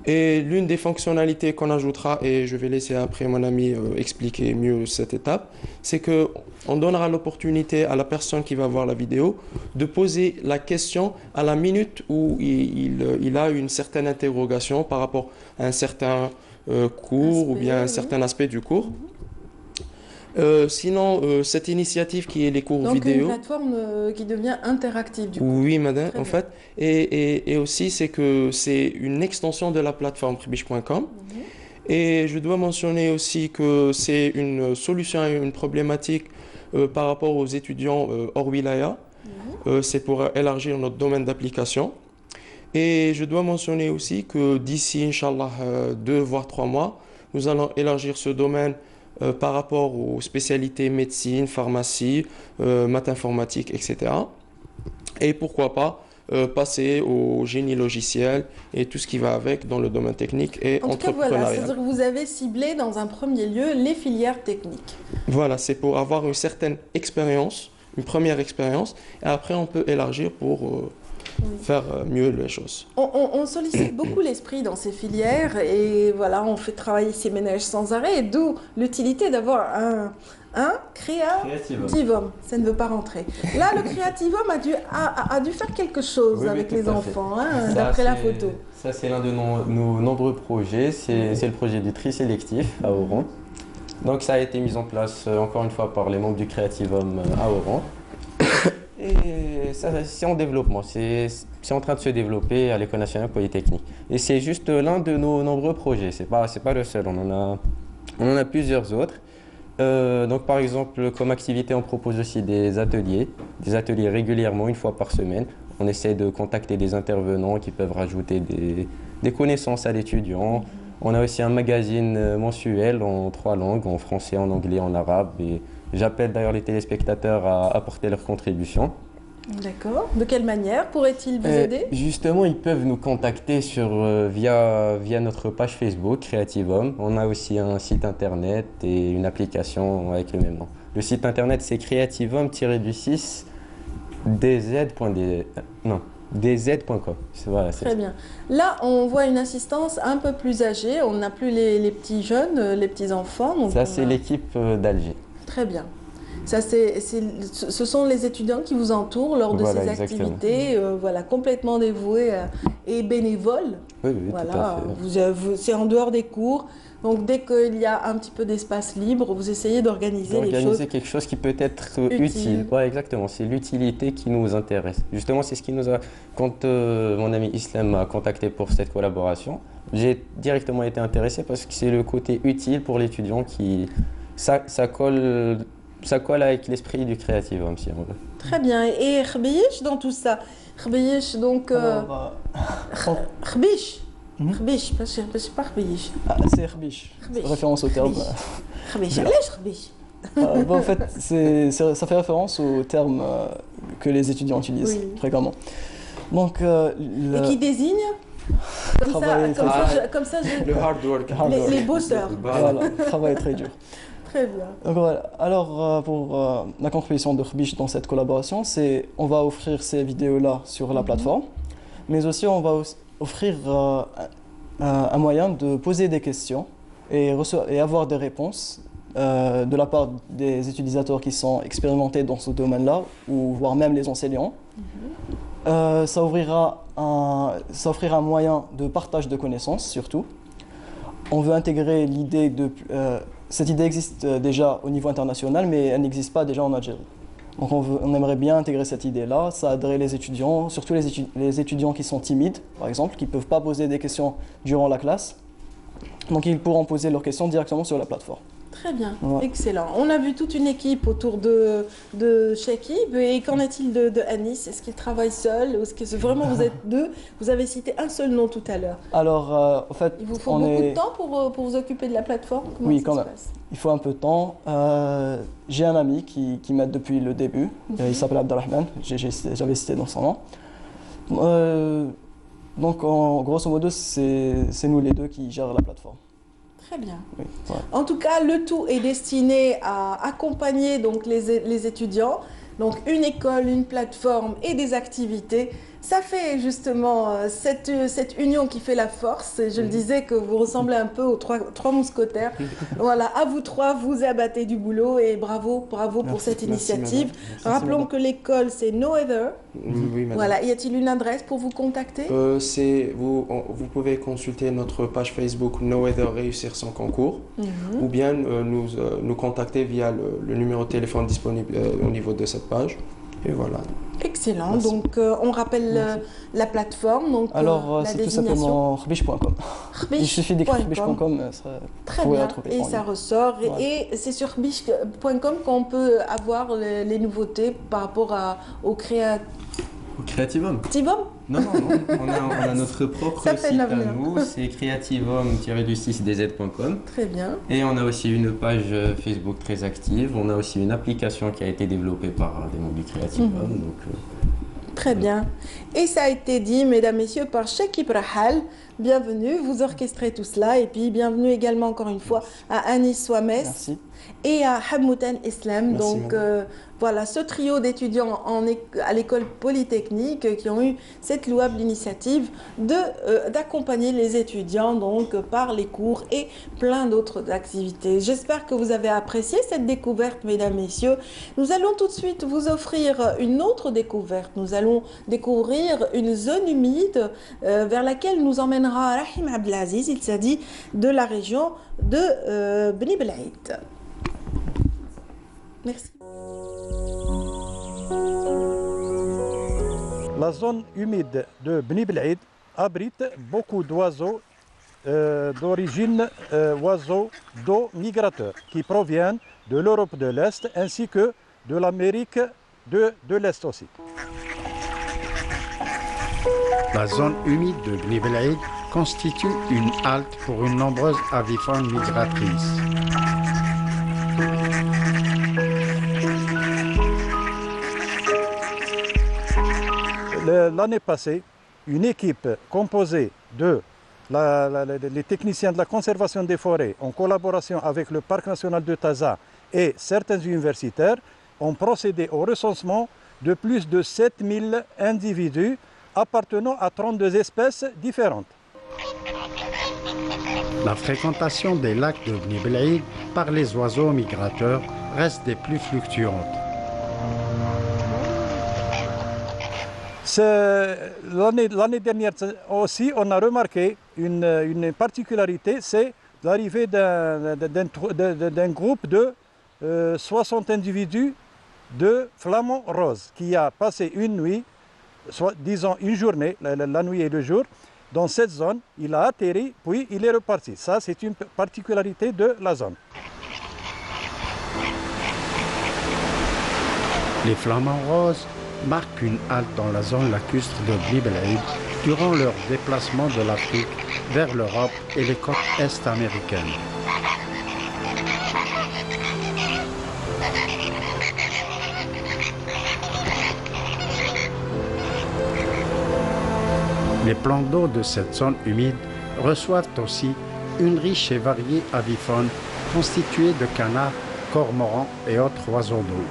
Et l'une des fonctionnalités qu'on ajoutera, et je vais laisser après mon ami expliquer mieux cette étape, c'est qu'on donnera l'opportunité à la personne qui va voir la vidéo de poser la question à la minute où il a une certaine interrogation par rapport à un certain cours ou bien un certain aspect du cours. Sinon, cette initiative qui est les cours vidéo... Donc une plateforme qui devient interactive du coup. Oui, madame, en fait. Et aussi, c'est que c'est une extension de la plateforme khbish.com. Et je dois mentionner aussi que c'est une solution à une problématique par rapport aux étudiants hors wilaya. C'est pour élargir notre domaine d'application. Et je dois mentionner aussi que d'ici, Inch'Allah, 2 voire 3 mois, nous allons élargir ce domaine par rapport aux spécialités médecine, pharmacie, maths informatique, etc. Et pourquoi pas passer au génie logiciel et tout ce qui va avec dans le domaine technique et entrepreneurial. Voilà, c'est-à-dire que vous avez ciblé dans un premier lieu les filières techniques. Voilà, c'est pour avoir une certaine expérience, une première expérience, et après on peut élargir pour faire mieux les choses. On sollicite beaucoup l'esprit dans ces filières et voilà, on fait travailler ces ménages sans arrêt, d'où l'utilité d'avoir un créativum. Ça ne veut pas rentrer. Là, le créativum a dû faire quelque chose avec les enfants, d'après la photo. Ça, c'est l'un de nos nombreux projets. C'est le projet du tri sélectif à Oran. Donc, ça a été mis en place, encore une fois, par les membres du créativum à Oran. Et ça, c'est en développement, c'est en train de se développer à l'École nationale polytechnique. Et c'est juste l'un de nos nombreux projets, c'est pas le seul, on en a plusieurs autres. Donc par exemple, comme activité, on propose aussi des ateliers régulièrement, 1 fois par semaine. On essaie de contacter des intervenants qui peuvent rajouter des connaissances à l'étudiant. On a aussi un magazine mensuel en 3 langues, en français, en anglais, en arabe. Et j'appelle d'ailleurs les téléspectateurs à apporter leur contribution. D'accord. De quelle manière pourraient-ils vous aider? Justement, ils peuvent nous contacter via notre page Facebook, Creativum. On a aussi un site internet et une application avec le même nom. Le site internet, c'est creativum-6 dz.com. Voilà, très bien. Là, on voit une assistance un peu plus âgée. On n'a plus les petits jeunes, les petits enfants. Donc ça, c'est l'équipe d'Alger. Très bien. Ça, ce sont les étudiants qui vous entourent lors de ces activités, voilà, complètement dévoués et bénévoles. Oui, voilà, tout à fait. c'est en dehors des cours. Donc dès qu'il y a un petit peu d'espace libre, vous essayez d'organiser les choses. Organiser quelque chose qui peut être utile. Ouais, exactement, c'est l'utilité qui nous intéresse. Justement, c'est ce qui nous a... Quand mon ami Islam m'a contacté pour cette collaboration, j'ai directement été intéressé parce que c'est le côté utile pour l'étudiant qui... Ça colle avec l'esprit du Creative Home, si on veut. Très bien. Et Khbish dans tout ça? Khbish, donc... Khbish. Khbish, c'est pas Khbish. Ah, c'est Khbish. Référence au terme. Khbish, allez, Khbish. En fait, ça fait référence au terme que les étudiants utilisent fréquemment. Donc, et qui désigne comme ça, le hard work. Les bosseurs. Voilà, travail très dur. Très bien. Donc, voilà. Alors, pour la contribution de Khbish dans cette collaboration, c'est on va offrir ces vidéos-là sur la plateforme, mais aussi on va offrir un moyen de poser des questions et avoir des réponses de la part des utilisateurs qui sont expérimentés dans ce domaine-là, ou voire même les enseignants. Ça offrira un moyen de partage de connaissances, surtout. On veut intégrer l'idée de... cette idée existe déjà au niveau international, mais elle n'existe pas déjà en Algérie. Donc on aimerait bien intégrer cette idée-là. Ça aiderait les étudiants, surtout les étudiants qui sont timides, par exemple, qui ne peuvent pas poser des questions durant la classe. Donc ils pourront poser leurs questions directement sur la plateforme. Très bien, excellent. On a vu toute une équipe autour de Chekib. Et qu'en est-il de Anis? Est-ce qu'il travaille seul? Est-ce que vraiment vous êtes deux? Vous avez cité un seul nom tout à l'heure. Alors, en fait, il vous faut beaucoup de temps pour vous occuper de la plateforme? Oui, quand même. Il faut un peu de temps. J'ai un ami qui m'aide depuis le début. Il s'appelle Abdelrahman. J'avais cité dans son nom. Donc, grosso modo, c'est nous les deux qui gèrent la plateforme. Très bien. Oui, ouais. En tout cas, le tout est destiné à accompagner donc les étudiants. Donc une école, une plateforme et des activités. Ça fait justement cette union qui fait la force. Et je le disais que vous ressemblez un peu aux trois mousquetaires. Voilà, à vous trois, vous abattez du boulot et bravo pour cette initiative. Rappelons que l'école, c'est No Other. Oui, madame. Voilà, y a-t-il une adresse pour vous contacter? Vous pouvez consulter notre page Facebook No Other Réussir son concours, ou bien nous contacter via le numéro de téléphone disponible au niveau de cette page. Et voilà. Excellent. Merci. Donc, on rappelle la plateforme. Donc, alors, c'est tout simplement khbish.com. Il suffit d'écrire khbish.com. Très bien. Et ça ressort. Ouais. Et c'est sur khbish.com qu'on peut avoir les nouveautés par rapport au Creative Home. Non, on a notre propre site à nous, c'est creativehome-6dz.com. Très bien. Et on a aussi une page Facebook très active. On a aussi une application qui a été développée par des membres du Creative Home. Donc, très bien. Et ça a été dit, mesdames, messieurs, par Chekib Rahal. Bienvenue, vous orchestrez tout cela. Et puis, bienvenue également encore une fois à Anis Souames et à Hamoutan Islam. Merci, donc, voilà, ce trio d'étudiants à l'école polytechnique qui ont eu cette louable initiative d'accompagner les étudiants donc, par les cours et plein d'autres activités. J'espère que vous avez apprécié cette découverte, mesdames, messieurs. Nous allons tout de suite vous offrir une autre découverte. Nous allons découvrir une zone humide vers laquelle nous emmènera Rahim Abdelaziz. Il s'agit de la région de Bni Bel'aid. Merci. La zone humide de Bni Bel'aid abrite beaucoup d'oiseaux d'origine oiseaux d'eau migrateurs qui proviennent de l'Europe de l'Est ainsi que de l'Amérique de l'Est aussi. La zone humide de Bni Bel'aid constitue une halte pour une nombreuse avifaune migratrice. L'année passée, une équipe composée de les techniciens de la conservation des forêts en collaboration avec le Parc national de Taza et certains universitaires ont procédé au recensement de plus de 7000 individus appartenant à 32 espèces différentes. La fréquentation des lacs de Bni Bel'aid par les oiseaux migrateurs reste des plus fluctuantes. L'année dernière aussi, on a remarqué une particularité, c'est l'arrivée d'un groupe de 60 individus de flamands roses qui a passé une nuit, soit disons une journée, la nuit et le jour, dans cette zone. Il a atterri, puis il est reparti. Ça, c'est une particularité de la zone. Les flamants roses marquent une halte dans la zone lacustre de Bni Bel'Aid durant leur déplacement de l'Afrique vers l'Europe et les côtes est-américaines. Les plans d'eau de cette zone humide reçoivent aussi une riche et variée avifaune constituée de canards, cormorans et autres oiseaux d'eau.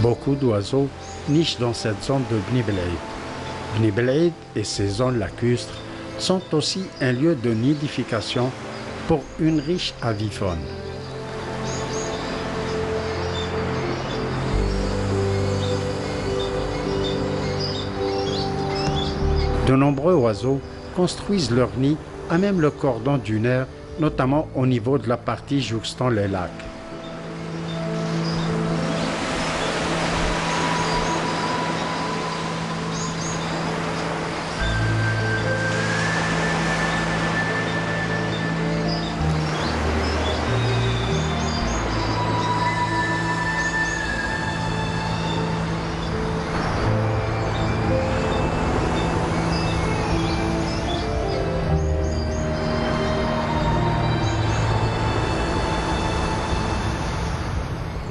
Beaucoup d'oiseaux nichent dans cette zone de Bni Bel'Aid. Bni Bel'Aid et ses zones lacustres sont aussi un lieu de nidification pour une riche avifaune. De nombreux oiseaux construisent leurs nids à même le cordon dunaire, notamment au niveau de la partie jouxtant les lacs.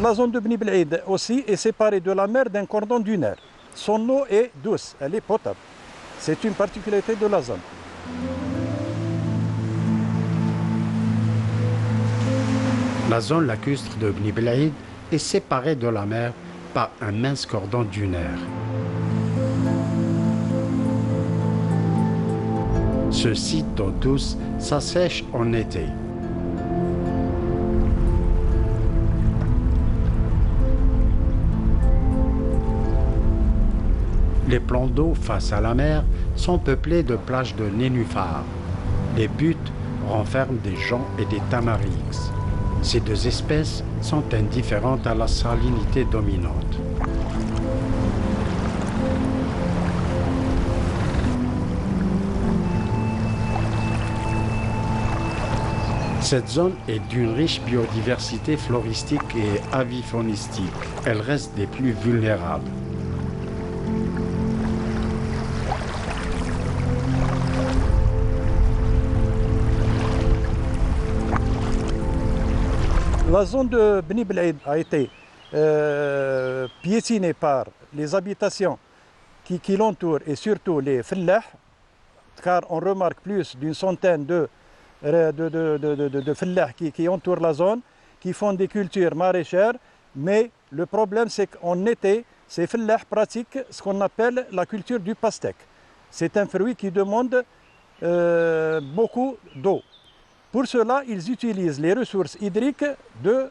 La zone de Bni Bel'Aid aussi est séparée de la mer d'un cordon dunaire. Son eau est douce, elle est potable. C'est une particularité de la zone. La zone lacustre de Bni Bel'Aid est séparée de la mer par un mince cordon dunaire. Ce site d'eau douce s'assèche en été. Les plans d'eau face à la mer sont peuplés de plages de nénuphars. Les buttes renferment des joncs et des tamarix. Ces deux espèces sont indifférentes à la salinité dominante. Cette zone est d'une riche biodiversité floristique et avifaunistique. Elle reste des plus vulnérables. La zone de Bni Bel'Aid a été piétinée par les habitations qui l'entourent et surtout les Fellah, car on remarque plus d'une centaine de Fellah qui entourent la zone, qui font des cultures maraîchères, mais le problème c'est qu'en été, ces Fellah pratiquent ce qu'on appelle la culture du pastèque. C'est un fruit qui demande beaucoup d'eau. Pour cela, ils utilisent les ressources hydriques de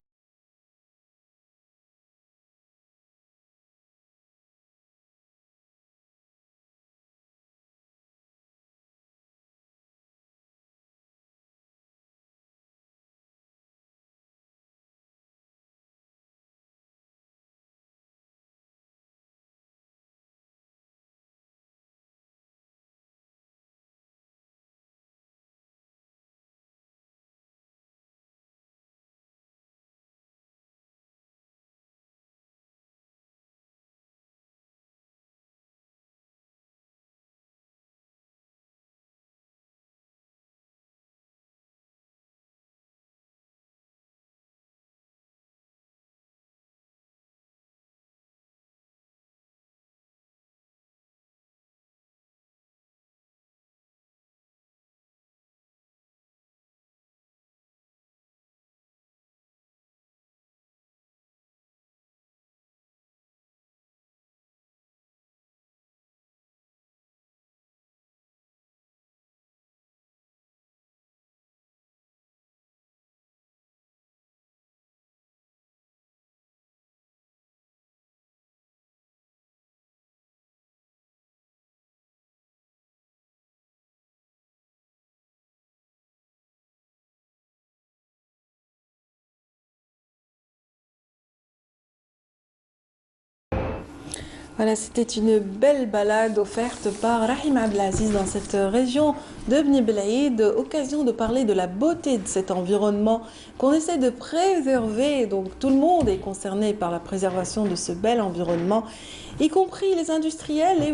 Voilà, c'était une belle balade offerte par Rahim Abdelaziz dans cette région de Bni Belaïd. Occasion de parler de la beauté de cet environnement qu'on essaie de préserver. Donc tout le monde est concerné par la préservation de ce bel environnement, y compris les industriels. Et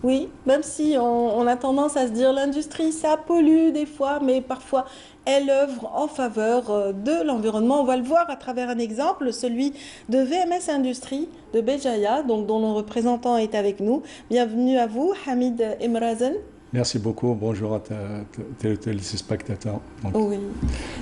oui, même si on a tendance à se dire l'industrie, ça pollue des fois, mais parfois elle œuvre en faveur de l'environnement. On va le voir à travers un exemple, celui de VMS Industrie de Béjaïa, donc dont le représentant est avec nous. Bienvenue à vous, Hamid Emrazen. Merci beaucoup, bonjour à tous les spectateurs. Oui.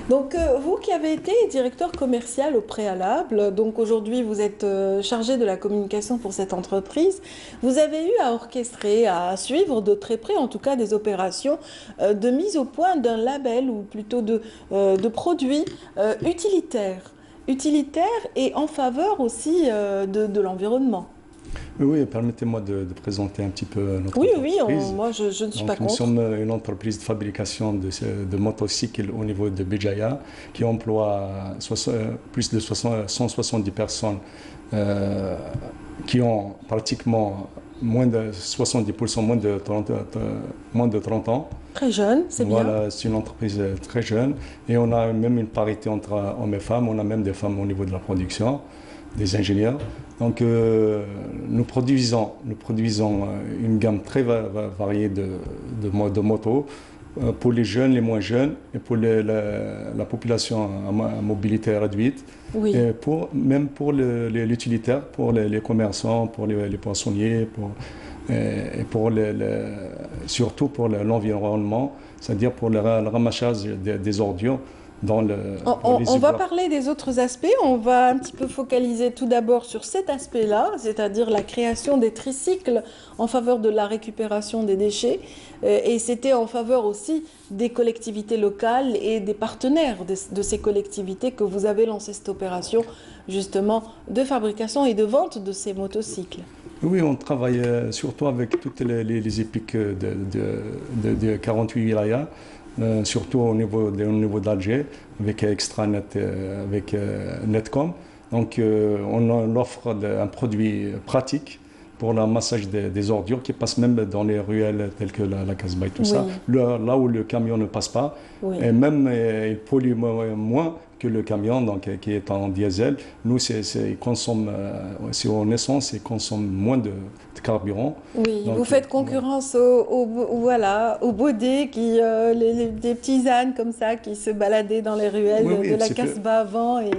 Donc vous qui avez été directeur commercial au préalable, donc aujourd'hui vous êtes chargé de la communication pour cette entreprise, vous avez eu à orchestrer, à suivre de très près en tout cas des opérations de mise au point d'un label ou plutôt de produits utilitaires et en faveur aussi de l'environnement. Oui, permettez-moi de présenter un petit peu notre entreprise. Moi je ne suis pas contre. Nous sommes une entreprise de fabrication de motocycles au niveau de Béjaïa qui emploie plus de 170 personnes qui ont pratiquement moins de 70%, moins de 30 ans. Très jeune, c'est bien. Voilà, c'est une entreprise très jeune et on a même une parité entre hommes et femmes. On a même des femmes au niveau de la production, des ingénieurs. Donc nous produisons une gamme très variée de motos pour les jeunes, les moins jeunes et pour la population à mobilité réduite. Oui. Et même pour l'utilitaire, pour les commerçants, pour les poissonniers, et surtout pour l'environnement, c'est-à-dire pour le ramassage des ordures. On va parler des autres aspects, on va un petit peu focaliser tout d'abord sur cet aspect-là, c'est-à-dire la création des tricycles en faveur de la récupération des déchets, et c'était en faveur aussi des collectivités locales et des partenaires de ces collectivités que vous avez lancé cette opération justement de fabrication et de vente de ces motocycles. Oui, on travaille surtout avec toutes les épiques de 48 wilayas. Surtout au niveau d'Alger, avec Extranet, avec Netcom. Donc on offre un produit pratique pour le massage des ordures qui passent même dans les ruelles telles que la Casbah et tout ça, là où le camion ne passe pas. Oui. Et même il pollue moins que le camion donc, qui est en diesel. Nous, il consomme, c'est en essence, il consomme moins de carburant. Oui, donc, vous faites concurrence aux bodés, des petits ânes comme ça qui se baladaient dans les ruelles de la Casbah avant et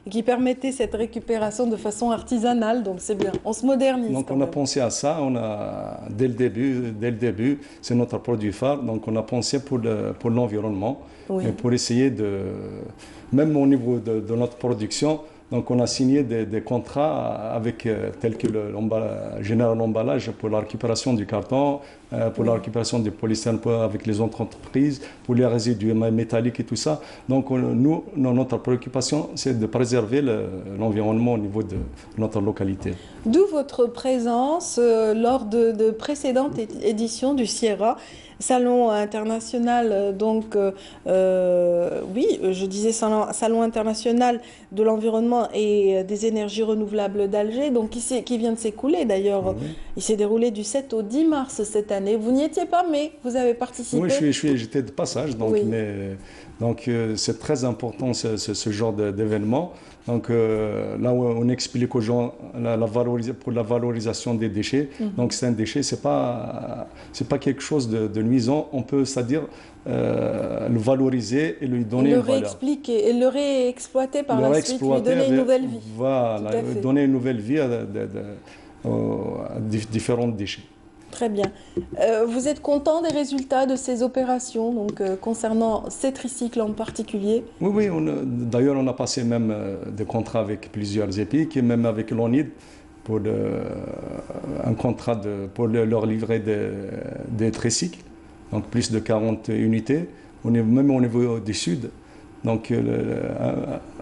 qui permettaient cette récupération de façon artisanale, donc c'est bien, on se modernise. Donc on a pensé à ça, dès le début, c'est notre produit phare, donc on a pensé pour l'environnement, et pour essayer même au niveau de notre production, donc on a signé des contrats avec tels que General Emballage pour la récupération du carton, pour la récupération du polystyrène avec les autres entreprises, pour les résidus métalliques et tout ça. Donc nous, notre préoccupation, c'est de préserver l'environnement au niveau de notre localité. D'où votre présence lors de précédentes éditions du Sierra, Salon international, donc oui, je disais Salon international de l'environnement et des énergies renouvelables d'Alger, donc qui vient de s'écouler d'ailleurs. Il s'est déroulé du 7 au 10 mars cette année. Vous n'y étiez pas, mais vous avez participé. Oui, j'étais de passage, donc c'est très important ce genre d'événement. Donc là où on explique aux gens pour la valorisation des déchets. Donc c'est un déchet, c'est pas quelque chose de nuisant. On peut, c'est-à-dire le valoriser et lui donner une valeur. Le réexpliquer et le réexploiter par la suite, lui donner une nouvelle vie. Voilà, donner une nouvelle vie à différents déchets. Très bien. Vous êtes content des résultats de ces opérations, donc concernant ces tricycles en particulier? Oui, d'ailleurs on a passé même des contrats avec plusieurs épiques et même avec l'ONID pour un contrat pour leur livrer des tricycles, donc plus de 40 unités, même au niveau du sud. Donc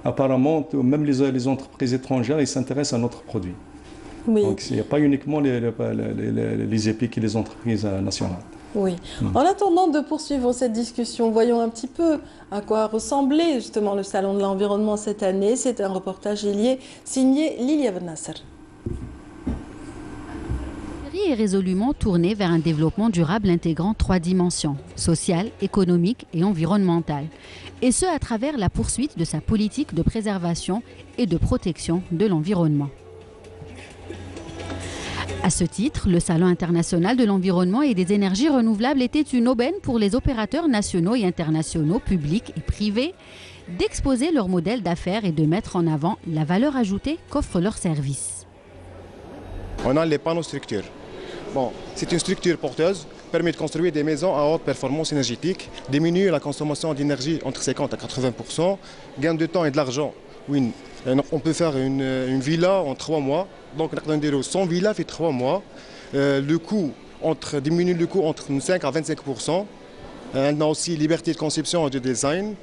apparemment, même les entreprises étrangères, ils s'intéressent à notre produit. Oui. Donc il n'y a pas uniquement les épiques et les entreprises nationales. Oui. En attendant de poursuivre cette discussion, voyons un petit peu à quoi ressemblait justement le Salon de l'environnement cette année. C'est un reportage signé Lilia Ben Nasser. est résolument tourné vers un développement durable intégrant 3 dimensions, sociale, économique et environnementale, et ce à travers la poursuite de sa politique de préservation et de protection de l'environnement. À ce titre, le Salon international de l'environnement et des énergies renouvelables était une aubaine pour les opérateurs nationaux et internationaux, publics et privés, d'exposer leur modèle d'affaires et de mettre en avant la valeur ajoutée qu'offrent leurs services. On a les panneaux structures. Bon, c'est une structure porteuse, permet de construire des maisons à haute performance énergétique, diminuer la consommation d'énergie entre 50 à 80%, gain de temps et de l'argent. Oui, on peut faire une villa en 3 mois. Donc, 100 villas fait 3 mois. Le coût diminue le coût entre 5 à 25%. On a aussi liberté de conception et de design.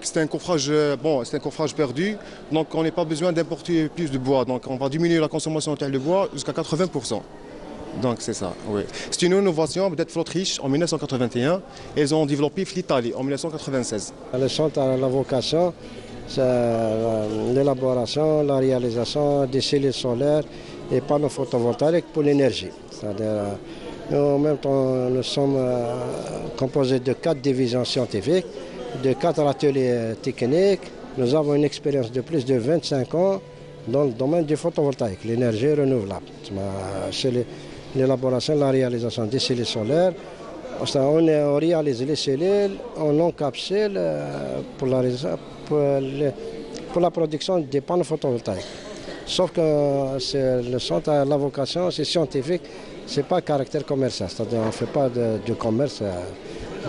C'est un coffrage perdu, donc on n'a pas besoin d'importer plus de bois. Donc on va diminuer la consommation totale de bois jusqu'à 80%. Donc c'est ça, oui. C'est une innovation peut-être Flottriche en 1981. Ils ont développé Flitali en 1996. Le centre a la vocation, c'est l'élaboration, la réalisation des cellules solaires et panneaux photovoltaïques pour l'énergie. En même temps, nous sommes composés de 4 divisions scientifiques, de 4 ateliers techniques. Nous avons une expérience de plus de 25 ans dans le domaine du photovoltaïque, l'énergie renouvelable. C'est l'élaboration et la réalisation des cellules solaires. On réalise les cellules, on encapsule pour la production des panneaux photovoltaïques. Sauf que le centre a la vocation, c'est scientifique, ce n'est pas caractère commercial, c'est-à-dire on ne fait pas de commerce,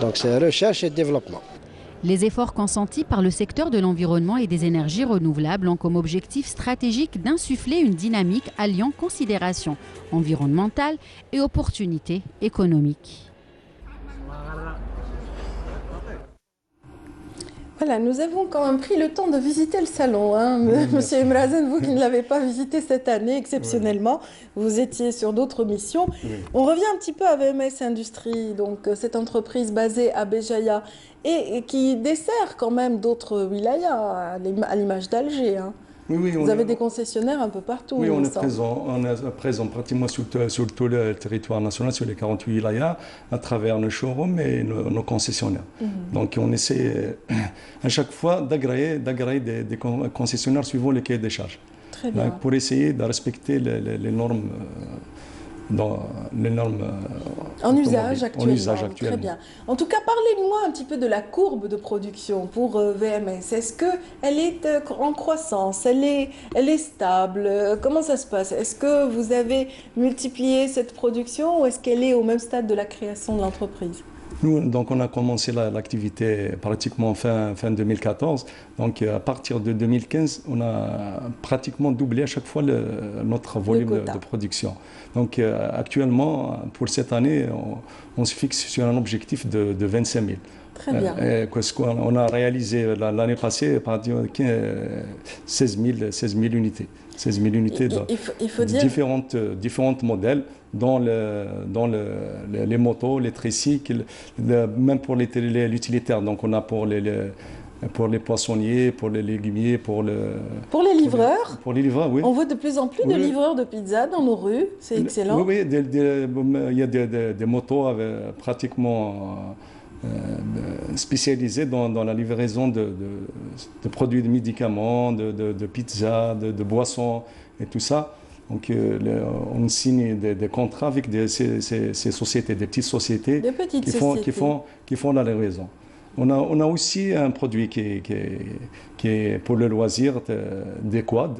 donc c'est recherche et développement. Les efforts consentis par le secteur de l'environnement et des énergies renouvelables ont comme objectif stratégique d'insuffler une dynamique alliant considération environnementale et opportunités économiques. Voilà, nous avons quand même pris le temps de visiter le salon. Monsieur Emrazen, vous qui ne l'avez pas visité cette année exceptionnellement, vous étiez sur d'autres missions. On revient un petit peu à VMS Industries, donc cette entreprise basée à Béjaïa et qui dessert quand même d'autres wilayas, à l'image d'Alger. Vous avez des concessionnaires un peu partout. Oui, on est présent pratiquement sur tout le territoire national, sur les 48 wilayas, à travers nos showrooms et nos concessionnaires. Donc on essaie à chaque fois d'agréer des concessionnaires suivant les cahiers des charges. Très bien. Pour essayer de respecter les normes. En usage actuellement. Très bien. En tout cas, parlez-moi un petit peu de la courbe de production pour VMS. Est-ce qu'elle est en croissance? Elle est stable? Comment ça se passe? Est-ce que vous avez multiplié cette production ou est-ce qu'elle est au même stade de la création de l'entreprise? Nous, donc, on a commencé l'activité pratiquement fin 2014. Donc, à partir de 2015, on a pratiquement doublé à chaque fois notre volume de production. Donc, actuellement, pour cette année, on se fixe sur un objectif de 25 000. Très bien. On a réalisé l'année passée 16 000 unités. 16 000 unités il faut dire... différentes modèles dans les motos, les tricycles, même pour l'utilitaire. Donc on a pour les poissonniers, pour les légumiers, pour les livreurs. Pour les livreurs, oui. On voit de plus en plus de livreurs de pizza dans nos rues, c'est excellent. Oui, il y a des motos pratiquement spécialisées dans la livraison de produits de médicaments, de pizza, de boissons et tout ça. Donc on signe des contrats avec ces sociétés, des petites sociétés, qui font la livraison. On a aussi un produit qui est pour le loisir, des quads,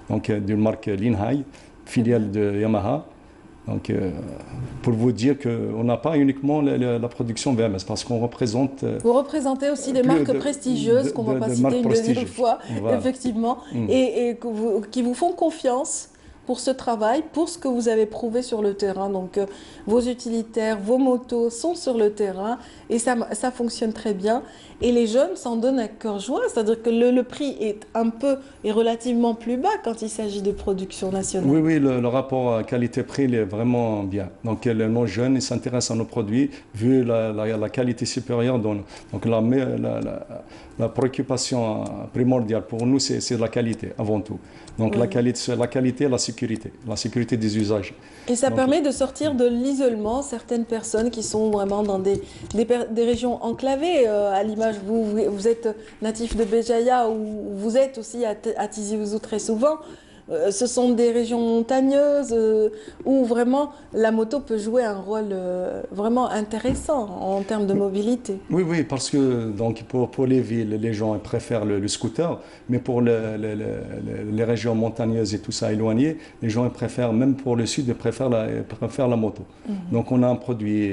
donc d'une marque Linhai, filiale de Yamaha. Donc, pour vous dire qu'on n'a pas uniquement la production VMS, parce qu'on représente... Vous représentez aussi des marques prestigieuses, qu'on ne va pas citer une deuxième fois, voilà. Effectivement, et qui vous font confiance pour ce travail, pour ce que vous avez prouvé sur le terrain. Donc, vos utilitaires, vos motos sont sur le terrain et ça fonctionne très bien. Et les jeunes s'en donnent à cœur joie, c'est-à-dire que le prix est relativement plus bas quand il s'agit de production nationale. Oui, le rapport qualité-prix est vraiment bien. Donc, nos jeunes s'intéressent à nos produits vu la qualité supérieure. Donc, la préoccupation primordiale pour nous, c'est la qualité avant tout. Donc, la qualité, la sécurité la sécurité des usages. Et ça Donc, permet de sortir de l'isolement certaines personnes qui sont vraiment dans des régions enclavées. À l'image, vous êtes natif de Béjaïa, ou vous êtes aussi à Tizi Ouzou très souvent. Ce sont des régions montagneuses où vraiment la moto peut jouer un rôle vraiment intéressant en termes de mobilité. Oui, oui, parce que donc, pour les villes, les gens ils préfèrent le scooter, mais pour les régions montagneuses et tout ça éloignées, les gens ils préfèrent, même pour le sud, ils préfèrent la moto. Donc on a un produit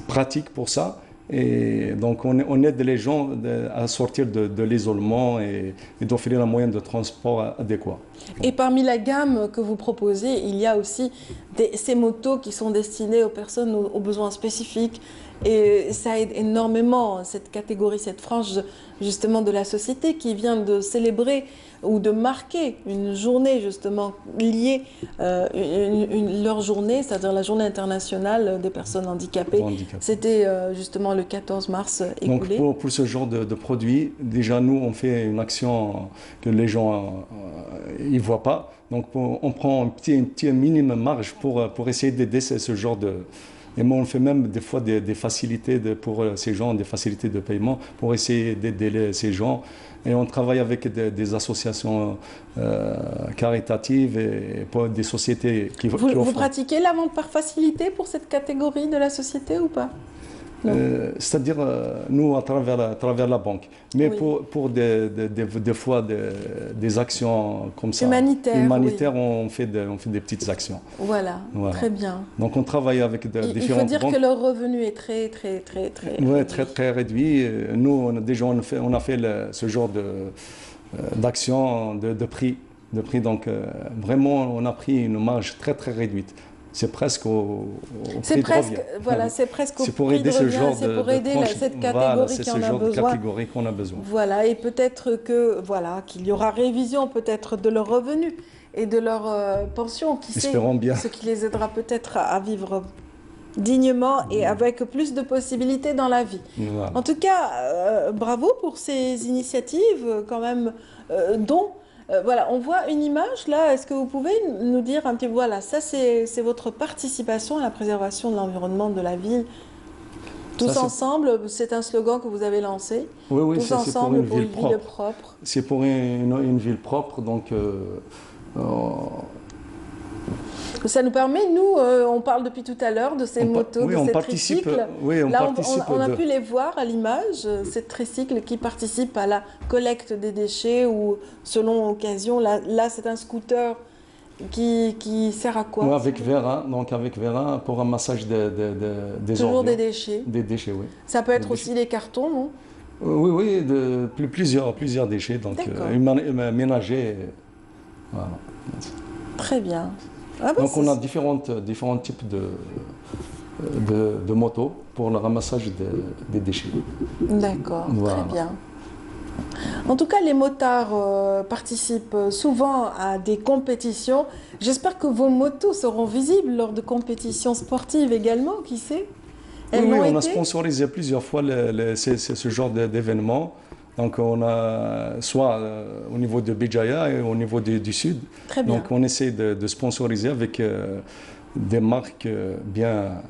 pratique pour ça. Et donc on aide les gens à sortir de l'isolement et d'offrir un moyen de transport adéquat. Et parmi la gamme que vous proposez, il y a aussi ces motos qui sont destinées aux personnes aux besoins spécifiques. Et ça aide énormément cette catégorie, cette frange justement de la société qui vient de célébrer ou de marquer une journée justement liée, leur journée, c'est-à-dire la journée internationale des personnes handicapées. C'était justement le 14 mars écoulé. Donc pour ce genre de produit, déjà nous on fait une action que les gens ne voient pas. Donc on prend un petit minimum marge pour essayer d'aider ce genre de... Et moi, on fait même des fois des facilités pour ces gens, des facilités de paiement pour essayer d'aider ces gens. Et on travaille avec des associations caritatives et pour des sociétés qui offrent. Vous pratiquez la vente par facilité pour cette catégorie de la société ou pas? C'est-à-dire, nous, à travers la banque. Mais oui. pour des fois des actions comme ça, humanitaires oui. on fait des petites actions. Voilà, très bien. Donc on travaille avec différentes banques. Il faut dire que le revenu est très oui, très réduit. Nous, on a fait ce genre d'action de prix. Donc vraiment, on a pris une marge très réduite. C'est presque au prix de revient. Voilà, c'est presque au prix de revient. C'est pour aider ce genre c'est pour aider cette catégorie qui en a besoin. Voilà, et peut-être que qu'il y aura révision peut-être de leurs revenus et de leur pension, qui sait, ce qui les aidera peut-être à vivre dignement et avec plus de possibilités dans la vie. Voilà. En tout cas, bravo pour ces initiatives quand même dont voilà, on voit une image là. Est-ce que vous pouvez nous dire un petit peu, voilà, ça c'est votre participation à la préservation de l'environnement de la ville. Tous ça, ensemble, c'est un slogan que vous avez lancé. Oui, tous ensemble pour une ville propre. C'est pour une ville propre, donc. Ça nous permet, nous, on parle depuis tout à l'heure de ces motos, de ces tricycles. Oui, là, on a pu les voir à l'image, ces tricycles qui participent à la collecte des déchets ou selon occasion. Là c'est un scooter qui sert à quoi? Oui, avec Vera, pour un massage des Toujours ordures. Des déchets. Des déchets, oui. Ça peut être aussi des cartons, non? Oui, plusieurs déchets, donc ménagers. Voilà. Très bien. Donc on a différents types de motos pour le ramassage des déchets. D'accord, voilà. Très bien. En tout cas, les motards participent souvent à des compétitions. J'espère que vos motos seront visibles lors de compétitions sportives également, qui sait? Oui, on a sponsorisé plusieurs fois ce genre d'événements. Donc on a soit au niveau de Béjaïa et au niveau du sud. Très bien. Donc on essaie de sponsoriser avec des marques bien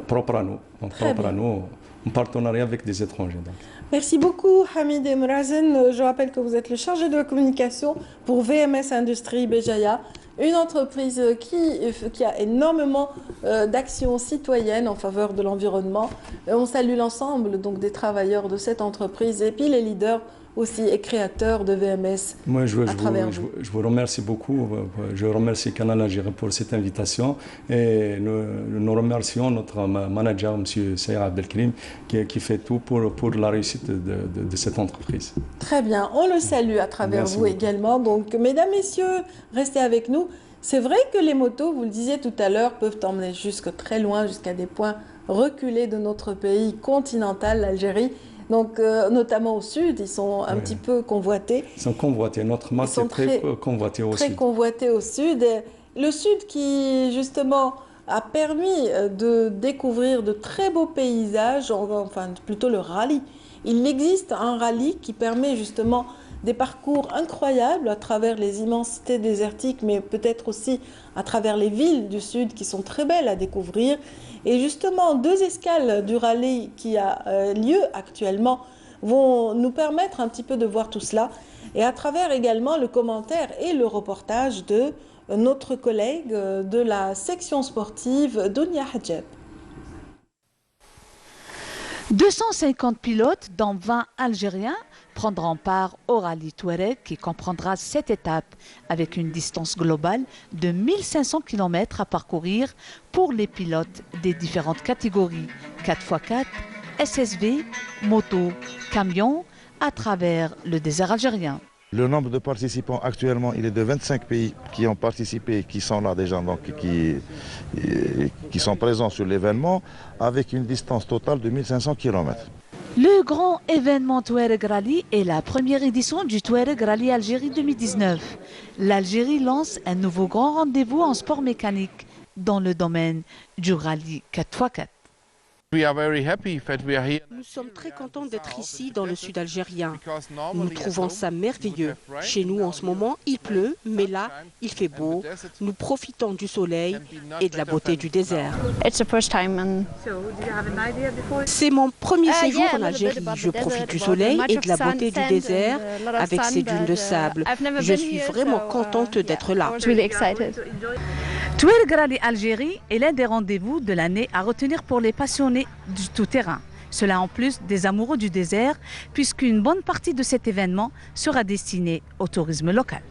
propres à nous. Donc propres à nous, en partenariat avec des étrangers. Donc. Merci beaucoup Hamid Emrazen. Je rappelle que vous êtes le chargé de la communication pour VMS Industrie Béjaïa, une entreprise qui a énormément d'actions citoyennes en faveur de l'environnement. On salue l'ensemble donc des travailleurs de cette entreprise et puis les leaders aussi et créateurs de VMS. Moi, je vous remercie beaucoup. Je remercie Canal Algérie pour cette invitation et nous remercions notre manager, M. Saïr Abdelkrim, qui fait tout pour la réussite de cette entreprise. Très bien, on le salue à travers vous également. Donc, mesdames, messieurs, restez avec nous. C'est vrai que les motos, vous le disiez tout à l'heure, peuvent emmener jusque très loin, jusqu'à des points reculés de notre pays continental, l'Algérie. Donc, notamment au sud, ils sont un petit peu convoités. Ils sont convoités. Notre marque est très convoitée au sud. Très convoité au sud. Et le sud qui, justement, a permis de découvrir de très beaux paysages, enfin plutôt le rallye. Il existe un rallye qui permet justement des parcours incroyables à travers les immensités désertiques, mais peut-être aussi à travers les villes du sud qui sont très belles à découvrir. Et justement, 2 escales du rallye qui a lieu actuellement vont nous permettre un petit peu de voir tout cela, et à travers également le commentaire et le reportage de notre collègue de la section sportive, Dounia Hadjeb. 250 pilotes, dont 20 Algériens, prendront part au rallye Touareg qui comprendra 7 étapes avec une distance globale de 1500 km à parcourir pour les pilotes des différentes catégories 4x4, SSV, moto, camion à travers le désert algérien. Le nombre de participants actuellement, il est de 25 pays qui ont participé, qui sont là déjà, donc qui sont présents sur l'événement, avec une distance totale de 1500 km. Le grand événement Touareg Rally est la première édition du Touareg Rally Algérie 2019. L'Algérie lance un nouveau grand rendez-vous en sport mécanique dans le domaine du rallye 4x4. Nous sommes très contents d'être ici dans le sud algérien. Nous trouvons ça merveilleux. Chez nous en ce moment, il pleut, mais là, il fait beau. Nous profitons du soleil et de la beauté du désert. C'est mon premier séjour en Algérie. Je profite du soleil et de la beauté du désert avec ses dunes de sable. Je suis vraiment contente d'être là. Touareg Rally Algérie est l'un des rendez-vous de l'année à retenir pour les passionnés du tout-terrain. Cela en plus des amoureux du désert, puisqu'une bonne partie de cet événement sera destinée au tourisme local.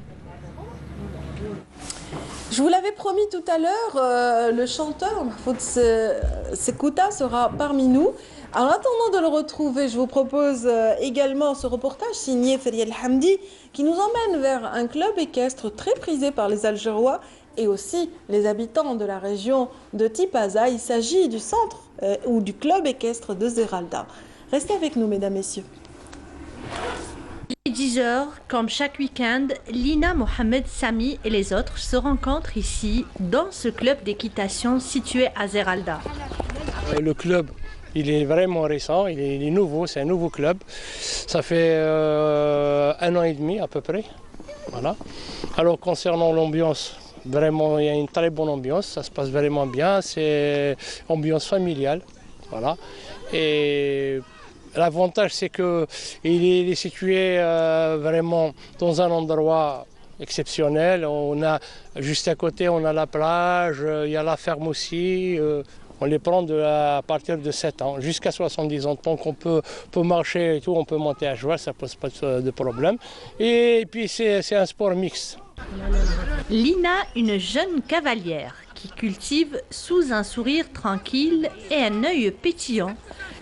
Je vous l'avais promis tout à l'heure, le chanteur Mahfoud Sekouta sera parmi nous. En attendant de le retrouver, je vous propose également ce reportage signé Feriel Hamdi qui nous emmène vers un club équestre très prisé par les Algérois et aussi les habitants de la région de Tipaza. Il s'agit du centre ou du club équestre de Zeralda. Restez avec nous, mesdames, messieurs. Il est 10 h, comme chaque week-end, Lina, Mohamed, Sami et les autres se rencontrent ici, dans ce club d'équitation situé à Zeralda. Le club, il est vraiment récent, il est nouveau, c'est un nouveau club. Ça fait 1 an et demi à peu près. Voilà. Alors concernant l'ambiance, vraiment, il y a une très bonne ambiance, ça se passe vraiment bien, c'est ambiance familiale, voilà. Et l'avantage, c'est qu'il est situé vraiment dans un endroit exceptionnel. On a juste à côté, on a la plage, il y a la ferme aussi. On les prend à partir de 7 ans jusqu'à 70 ans. Tant qu'on peut marcher et tout, on peut monter à cheval, ça ne pose pas de problème. Et puis c'est un sport mixte. Lina, une jeune cavalière qui cultive sous un sourire tranquille et un œil pétillant,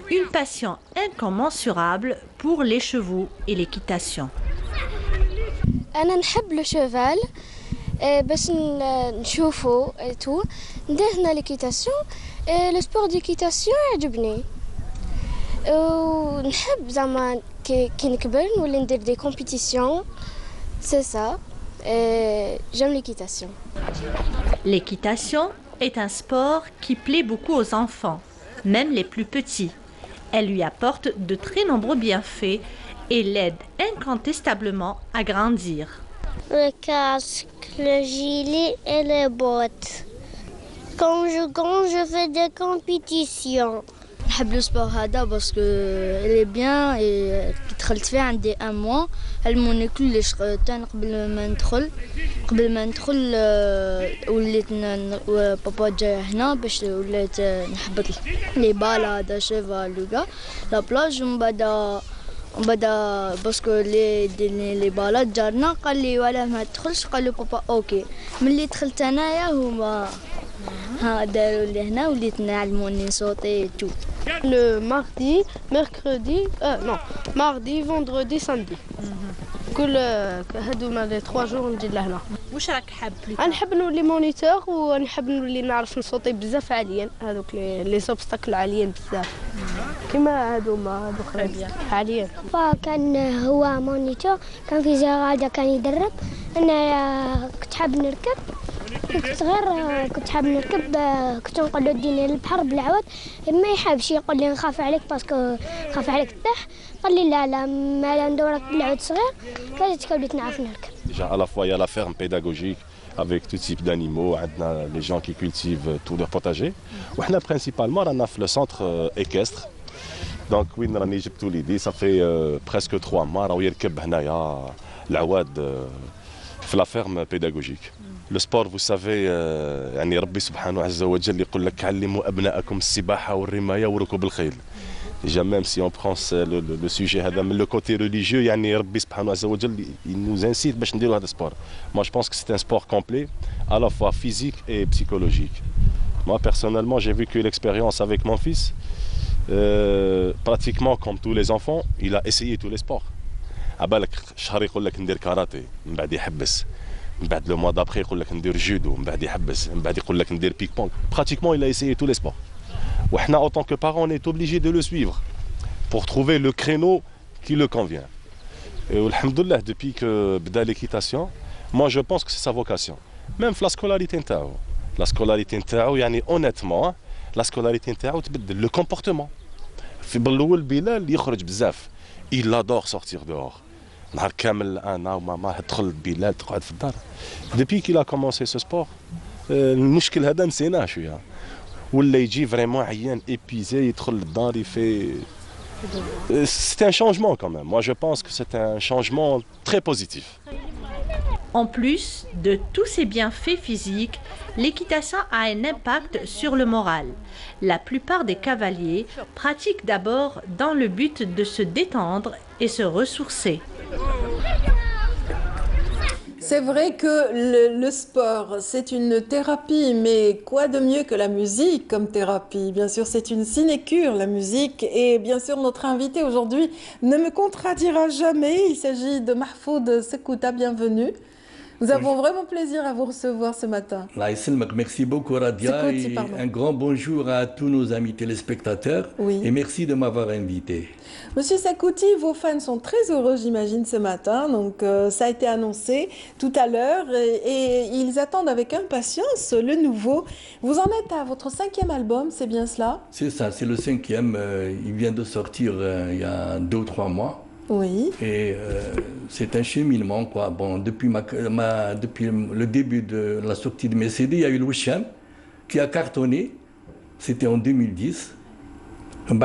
une passion incommensurable pour les chevaux et l'équitation. أنا نحب لو شوفال باش نشوفو تو ندير ليكيتاسيون لو سبور ديكيتاسيون يعجبني ونحب زعما كي نكبر نولي ندير دي كومبيتيسيون سي سا j'aime l'équitation. L'équitation est un sport qui plaît beaucoup aux enfants, même les plus petits. Elle lui apporte de très nombreux bienfaits et l'aide incontestablement à grandir. Le casque, le gilet et les bottes. Quand je grandis, je fais des compétitions. نحب لو سبور هذا باسكو لي بيان كي دخلت فيه عندي 1 موا علموني كلش قبل ما ندخل وليت بابا جاي هنا باش وليت نحبط لي بالاد شيفال لوكا لا بلاج ومن بعد باسكو لي بالاد جارنا قال لي ولا ما تدخلش قال له بابا اوكي ملي دخلت انايا هما داروا لي هنا وليت نعلموني صوتي تو. Le mardi, mercredi, mardi, vendredi, samedi. كل هذوما لي 3 جور نجي لهنا. واش راك حاب؟ نحب نولي مونيتور ونحب نولي نعرف نصوتي بزاف عاليين، هذوك لي زوبستاكل عاليين بزاف. كيما هذوما الاخرين عاليين. فكان هو مونيتور كان في زرادة كان يدرب، انا كنت حاب نركب كنت صغير كنت حاب نركب كنت نقول له ديني للبحر بالعواد ما يحبش يقول لي نخاف عليك باسكو نخاف عليك تطيح قال لي لا ما ندورك بالعود صغير كانت وليت نعرف نركب. Déjà à la fois il y a la ferme pédagogique avec tout type d'animaux, les gens qui cultivent tout leur potager. وحنا principalement رانا في le centre équestre. Donc وين راني جبت وليدي ça fait presque 3 mois راهو يركب هنايا العواد في la ferme pédagogique. Le sport, vous savez, يعني ربي سبحانه عز وجل يقول لك علموا أبناءكم السباحة والرماية وركوب الخيل. Déjà même si on prend le sujet هذا من le côté religieux, يعني ربي سبحانه عز وجل il nous incite باش نديروا هذا sport. Moi je pense que c'est un sport complet, à la fois physique et psychologique. Moi personnellement, j'ai vécu l'expérience avec mon fils. Pratiquement comme tous les enfants, il a essayé tous les sports. عبالك شهر يقول لك ندير كاراتيه، من بعد يحبس. من بعد le mois d'après يقول لك ندير judo، من بعد يحبس، من بعد يقول لك ندير ping pong. Pratiquement, il a essayé tous les sports. وحنا en tant que parents, on est obligé de le suivre pour trouver le créneau qui le convient. Et alhamdoulilah, depuis que bda l'équitation, moi je pense que c'est sa vocation. Même la scolarité نتاعو. La scolarité نتاعو يعني honnêtement, la scolarité نتاعو تبدل le comportement. في بالأول بلال يخرج بزاف. Il adore sortir dehors. نهار كامل انا وماما تدخل بلال تقعد في الدار. Depuis qu'il a commencé ce sport, المشكل هذا نسيناه شويه. ولا يجي فريمون عيان épuisé يدخل للدار يفي. C'est un changement quand même. Moi je pense que c'est un changement très positif. En plus de tous ces bienfaits physiques, l'équitation a un impact sur le moral. La plupart des cavaliers pratiquent d'abord dans le but de se détendre et se ressourcer. C'est vrai que le sport, c'est une thérapie, mais quoi de mieux que la musique comme thérapie? Bien sûr, c'est une sinécure, la musique, et bien sûr, notre invité aujourd'hui ne me contredira jamais. Il s'agit de Mahfoud Sekouta, bienvenue. Nous avons vraiment plaisir à vous recevoir ce matin. Merci beaucoup Radia et un grand bonjour à tous nos amis téléspectateurs et merci de m'avoir invité. Monsieur Sakouti, vos fans sont très heureux, j'imagine, ce matin. Donc, ça a été annoncé tout à l'heure et ils attendent avec impatience le nouveau. Vous en êtes à votre 5e album, c'est bien cela? C'est ça, c'est le 5e. Il vient de sortir il y a 2 ou 3 mois. Oui. Et c'est un cheminement, quoi. Bon, depuis le début de la sortie de mes CD, il y a eu Loucham qui a cartonné. C'était en 2010. Il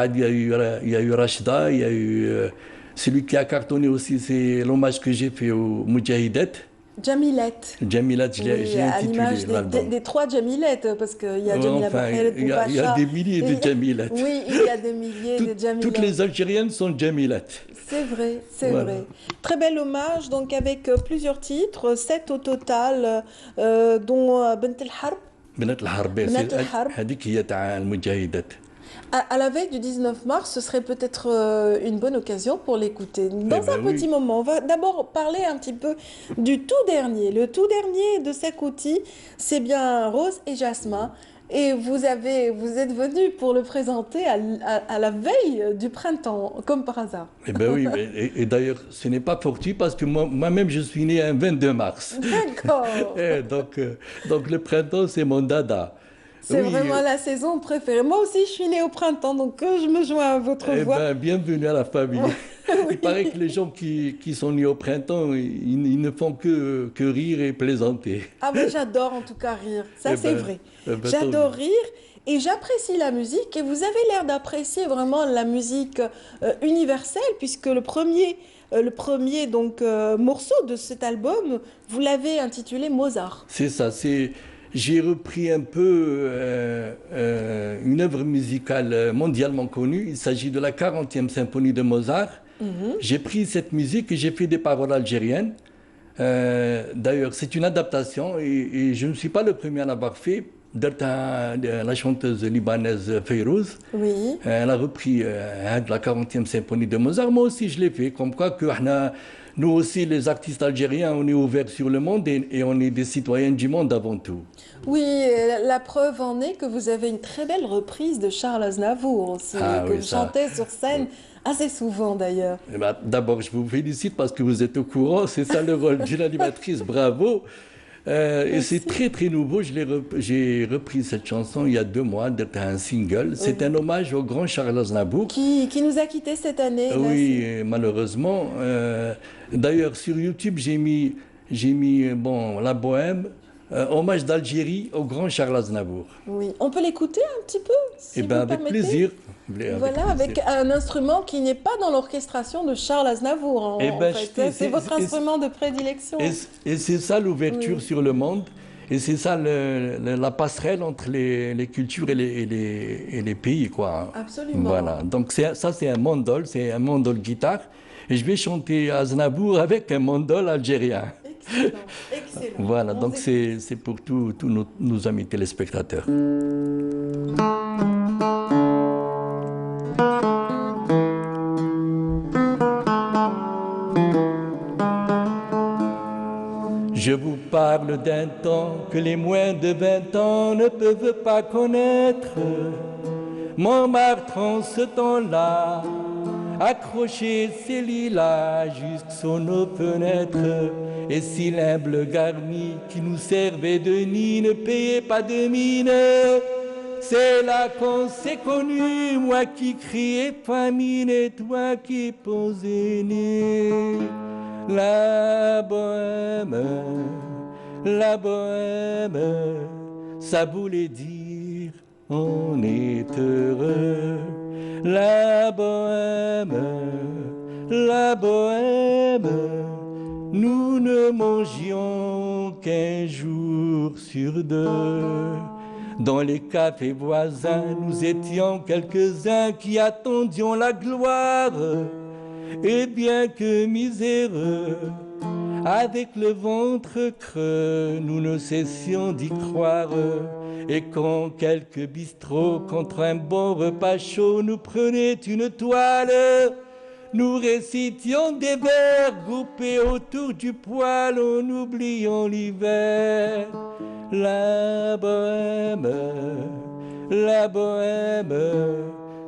y a eu Rachida, il y a eu celui qui a cartonné aussi, c'est l'hommage que j'ai fait au Moudjahidet. Jamilet. Jamilet, j'ai intitulé l'album. Des 3 Jamilet, parce qu'il y a Jamila il y a des milliers de Jamilet. Oui, il y a des milliers de Jamilet. Toutes les Algériennes sont Jamilet. C'est vrai, c'est vrai. Très bel hommage, donc avec plusieurs titres, 7 au total, dont Bent el-Harb. Bent el-Harb, هذيك هي تاع المجاهدات. À la veille du 19 mars, ce serait peut-être une bonne occasion pour l'écouter. Dans un petit moment, on va d'abord parler un petit peu du tout dernier. Le tout dernier de Sekouti, c'est bien Rose et Jasmin. Et vous êtes venu pour le présenter à la veille du printemps, comme par hasard. Eh bien oui, et d'ailleurs, ce n'est pas fortuit parce que moi-même, je suis né un 22 mars. D'accord. Donc le printemps, c'est mon dada. C'est vraiment la saison préférée. Moi aussi, je suis née au printemps, donc je me joins à votre voix. Ben, bienvenue à la famille. Il paraît que les gens qui sont nés au printemps, ils ne font que rire et plaisanter. Ah ben j'adore en tout cas rire, ça c'est vrai. J'adore rire et j'apprécie la musique et vous avez l'air d'apprécier vraiment la musique universelle puisque le premier donc, morceau de cet album, vous l'avez intitulé Mozart. C'est ça, j'ai repris un peu une œuvre musicale mondialement connue. Il s'agit de la 40e symphonie de Mozart. J'ai pris cette musique et j'ai fait des paroles algériennes. D'ailleurs, c'est une adaptation et je ne suis pas le premier à l'avoir fait. La chanteuse libanaise Fayrouz, elle a repris la 40e symphonie de Mozart. Moi aussi, je l'ai fait. Comme quoi que nous aussi, les artistes algériens, on est ouverts sur le monde et on est des citoyens du monde avant tout. Oui, la preuve en est que vous avez une très belle reprise de Charles Aznavour aussi, que vous chantez sur scène assez souvent d'ailleurs. D'abord, je vous félicite parce que vous êtes au courant, c'est ça le rôle d'une animatrice, bravo. Et c'est très très nouveau. J'ai repris cette chanson il y a 2 mois, d'être un single. C'est un hommage au grand Charles Aznavour. Qui nous a quittés cette année. Oui, malheureusement. D'ailleurs, sur YouTube, j'ai mis La Bohème, hommage d'Algérie au grand Charles Aznavour. Oui, on peut l'écouter un petit peu, si vous avec permettez. Plaisir. Voilà, avec un instrument qui n'est pas dans l'orchestration de Charles Aznavour. C'est votre instrument de prédilection. Et c'est ça l'ouverture sur le monde. Et c'est ça la passerelle entre les cultures et les pays, quoi. Absolument. Voilà. Donc ça, c'est un mandol, guitare. Et je vais chanter Aznavour avec un mandol algérien. Excellent, excellent. Voilà, donc c'est pour tous nos amis téléspectateurs. Je vous parle d'un temps que les moins de 20 ans ne peuvent pas connaître. Montmartre en ce temps-là accrochait ses lilas jusqu'aux nos fenêtres. Et si l'humble garni qui nous servait de nid ne payait pas de mine, c'est là qu'on s'est connus, moi qui criais famine et toi qui posais nez. La bohème, ça voulait dire on est heureux. La bohème, nous ne mangions qu'1 jour sur 2. Dans les cafés voisins, nous étions quelques-uns qui attendions la gloire. Et bien que miséreux, avec le ventre creux, nous ne cessions d'y croire. Et quand quelques bistrots, contre un bon repas chaud, nous prenaient une toile, nous récitions des vers groupés autour du poêle en oubliant l'hiver. La bohème,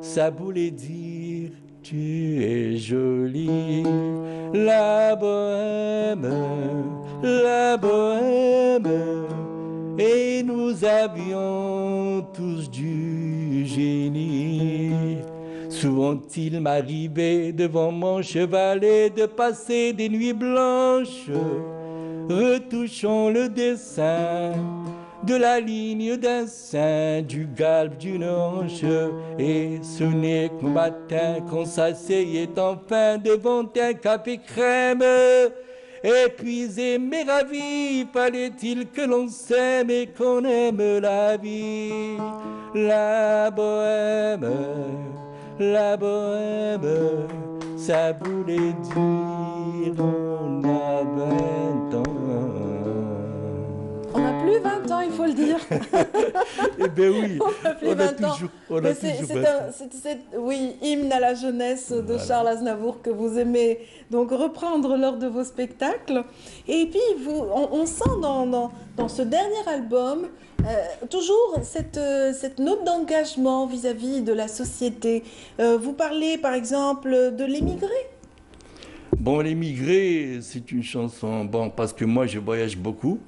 ça voulait dire tu es jolie. La bohème, et nous avions tous du génie. Souvent il m'arrivait devant mon chevalet de passer des nuits blanches, retouchant le dessin de la ligne d'un sein, du galbe d'une hanche. Et ce n'est qu'au matin qu'on s'asseyait enfin devant un café crème. Épuisé mais ravi, fallait-il que l'on s'aime et qu'on aime la vie. La bohème, ça voulait dire on a 20 ans. On n'a plus 20 ans, il faut le dire. Eh bien oui, on a toujours 20 ans. Oui, hymne à la jeunesse de Charles Aznavour que vous aimez donc reprendre lors de vos spectacles. Et puis, on sent dans ce dernier album toujours cette note d'engagement vis-à-vis de la société. Vous parlez par exemple de l'émigré. Bon, l'émigré, c'est une chanson, parce que moi je voyage beaucoup.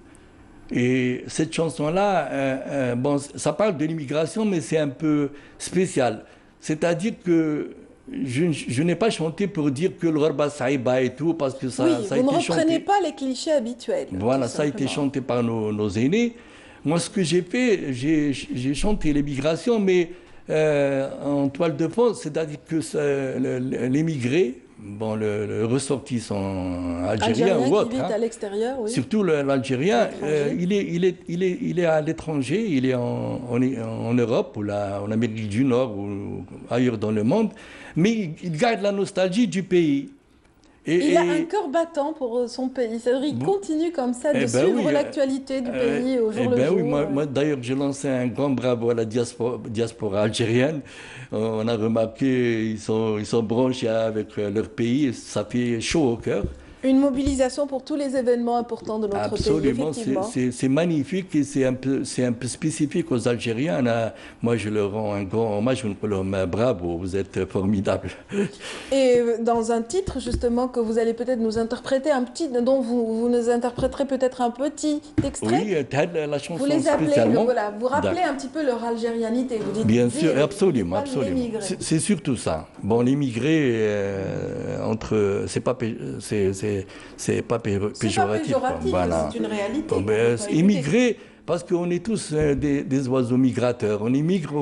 Et cette chanson-là, ça parle de l'immigration, mais c'est un peu spécial. C'est-à-dire que je n'ai pas chanté pour dire que le Gharba Saïba et tout, parce que ça a été chanté. Vous ne reprenez pas les clichés habituels. Voilà, ça a été chanté par nos aînés. Moi, ce que j'ai fait, j'ai chanté l'immigration, mais en toile de fond, c'est-à-dire que l'émigré, le ressortissant algérien ou autre, qui vit à l'extérieur, oui. Surtout l'Algérien, il est à l'étranger, il est en Europe ou en Amérique du Nord ou ailleurs dans le monde, mais il garde la nostalgie du pays. Il a un cœur battant pour son pays, c'est-à-dire il continue comme ça de suivre l'actualité du pays au jour le jour. Oui, moi d'ailleurs j'ai lancé un grand bravo à la diaspora algérienne. On a remarqué ils sont branchés avec leur pays, ça fait chaud au cœur. Une mobilisation pour tous les événements importants de notre pays, effectivement. C'est magnifique et c'est un peu spécifique aux Algériens. Moi, je leur rends un grand hommage. Je leur dis bravo, vous êtes formidables. Et dans un titre, justement, que vous allez peut-être nous interpréter, dont vous nous interpréterez peut-être un petit extrait. Oui, la chanson vous les appelez, spécialement. voilà, vous rappelez un petit peu leur algérianité. Vous dites, bien sûr, absolument, absolument. C'est surtout ça. Bon, l'immigré, c'est pas péjoratif. Voilà. C'est une réalité. Immigré, parce qu'on est tous des oiseaux migrateurs. On immigre,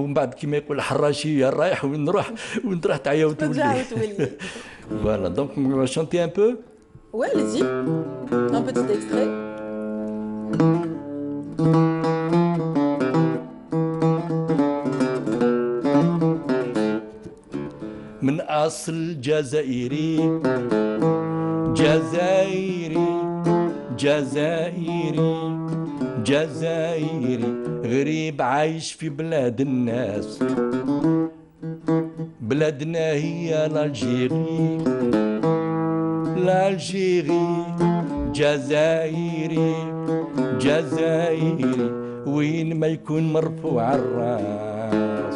voilà, donc on va chanter un peu. Oui, allez-y. Un petit extrait. من أصل جزائري جزائري جزائري جزائري غريب عايش في بلاد الناس بلادنا هي الألجيري الألجيري جزائري جزائري وين ما يكون مرفوع الراس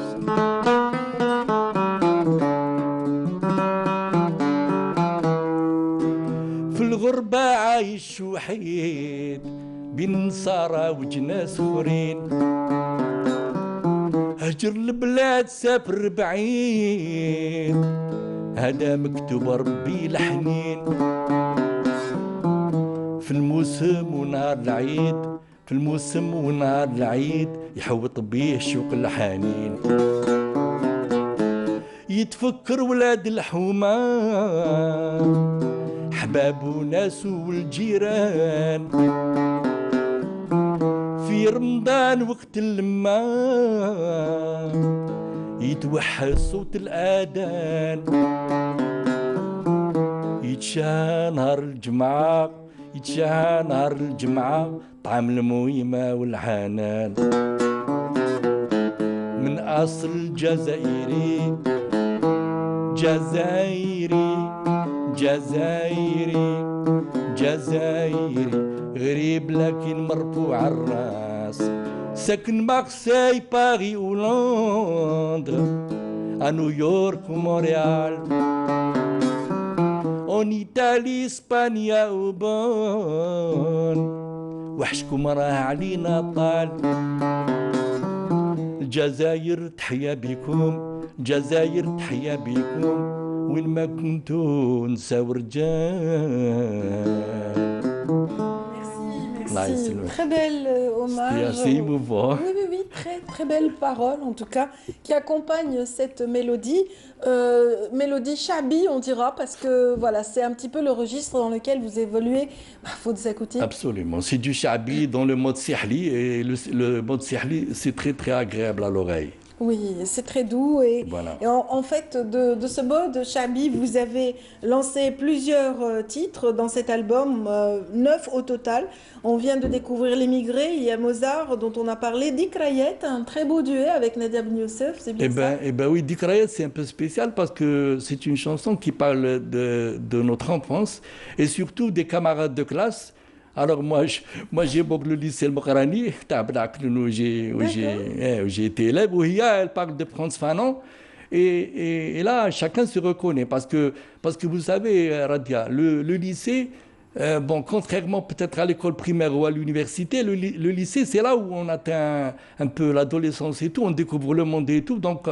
في الغربة عايش وحيد بين نصارى وجناس اخرين هجر البلاد سافر بعيد هذا مكتوب ربي الحنين في الموسم ونهار العيد في الموسم ونهار العيد يحوط بيه شوق الحنين يتفكر ولاد الحومة حباب وناس والجيران في رمضان وقت اللمة يتوحى صوت الآذان يتشاهى نهار الجمعة يتشاهى نهار الجمعة طعم المويمة والحنان من أصل جزائري جزائري جزائري جزائري غريب لكن مرفوع الراس ساكن مارسيل باريس ولندن نيويورك ومونريال اون ايطالي اسبانيا وبون وحشكم راه علينا طال الجزائر تحيا بكم الجزائر تحيا بكم وين ما كنتو نساو رجال. Merci. Très bel hommage. C'était assez émouvant. Oui, très, très belle parole en tout cas, qui accompagne cette mélodie. Mélodie Chabi, on dira, parce que voilà, c'est un petit peu le registre dans lequel vous évoluez, Mahfoud Zakouti. Absolument, c'est du Chabi dans le mode Sihli, et le mode Sihli, c'est très très agréable à l'oreille. Oui, c'est très doux et, voilà. Et en fait de ce mode Chabi, vous avez lancé plusieurs titres dans cet album, 9 au total. On vient de découvrir L'Émigré, il y a Mozart dont on a parlé, Dikrayet, un très beau duet avec Nadia Ben Youssef, c'est bien ça? Eh ben oui, Dikrayet c'est un peu spécial parce que c'est une chanson qui parle de notre enfance et surtout des camarades de classe. Alors moi j'ai beaucoup le lycée Al-Mokrani, où j'ai été élève, où elle parle de Frantz Fanon. Et là, chacun se reconnaît parce que vous savez, Radia, le lycée, bon, contrairement peut-être à l'école primaire ou à l'université, le lycée, c'est là où on atteint un peu l'adolescence et tout, on découvre le monde et tout, donc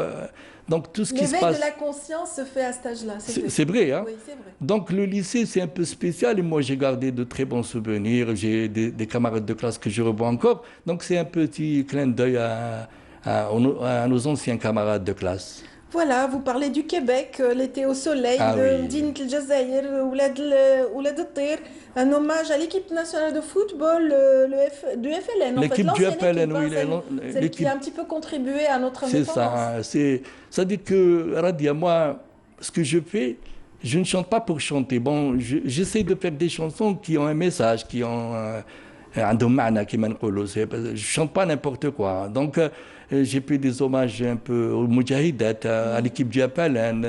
tout ce qui se passe... L'éveil de la conscience se fait à cet âge-là. C'est vrai, hein? Oui, c'est vrai. Donc le lycée, c'est un peu spécial et moi j'ai gardé de très bons souvenirs, j'ai des camarades de classe que je revois encore, donc c'est un petit clin d'œil à nos anciens camarades de classe. Voilà, vous parlez du Québec, l'été au soleil, de Dine Jazaïr, Oulad Tir, un hommage à l'équipe nationale de football du FLN. L'équipe du FLN, oui. Celle qui a un petit peu contribué à notre indépendance. C'est ça. Ça dit que, Radia, moi, ce que je fais, je ne chante pas pour chanter. Bon, j'essaie de faire des chansons qui ont un message, qui ont un domaine qui m'encoule. Je ne chante pas n'importe quoi. Donc, j'ai fait des hommages un peu aux Moudjahidat, à l'équipe du FLN.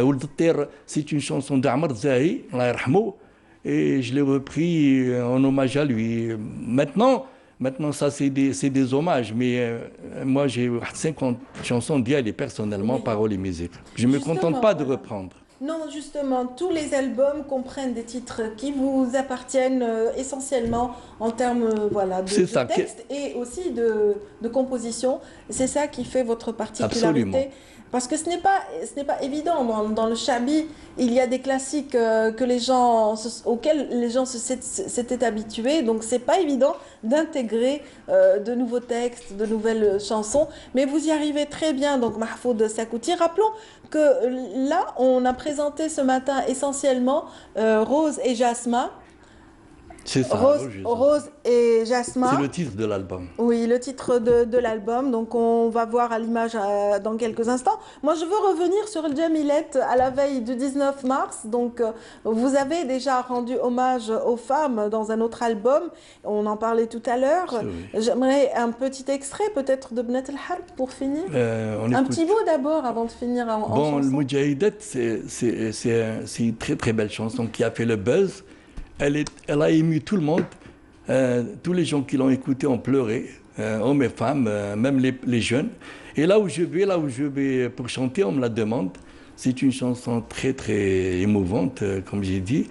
Ould Tir, c'est une chanson d'Amr Zahi, Allah yarhamou. et je l'ai repris en hommage à lui. Maintenant ça c'est des hommages, mais moi j'ai 50 chansons d'elle personnellement, paroles et musique. Je ne me contente pas de reprendre. Non, justement, tous les albums comprennent des titres qui vous appartiennent essentiellement en termes de texte et aussi de composition. C'est ça qui fait votre particularité. Absolument. Parce que ce n'est pas évident. Dans le Chabi, il y a des classiques auxquels les gens s'étaient habitués. Donc, ce n'est pas évident d'intégrer de nouveaux textes, de nouvelles chansons. Mais vous y arrivez très bien. Donc, Mahfoud Sakouti, rappelons que là, on a présenté ce matin essentiellement Rose et Jasma. C'est ça, Rose et Jasma. C'est le titre de l'album. Oui, le titre de l'album. Donc, on va voir à l'image dans quelques instants. Moi, je veux revenir sur le Djamilette à la veille du 19 mars. Donc, vous avez déjà rendu hommage aux femmes dans un autre album. On en parlait tout à l'heure. J'aimerais un petit extrait, peut-être, de Bnat el-Harb pour finir. Un petit mot d'abord, avant de finir en chanson. Le Moudjahidat, c'est une très très belle chanson qui a fait le buzz. Elle a ému tout le monde. Tous les gens qui l'ont écoutée ont pleuré, hommes et femmes, même les jeunes. Et là où je vais pour chanter, on me la demande. C'est une chanson très très émouvante, comme j'ai dit,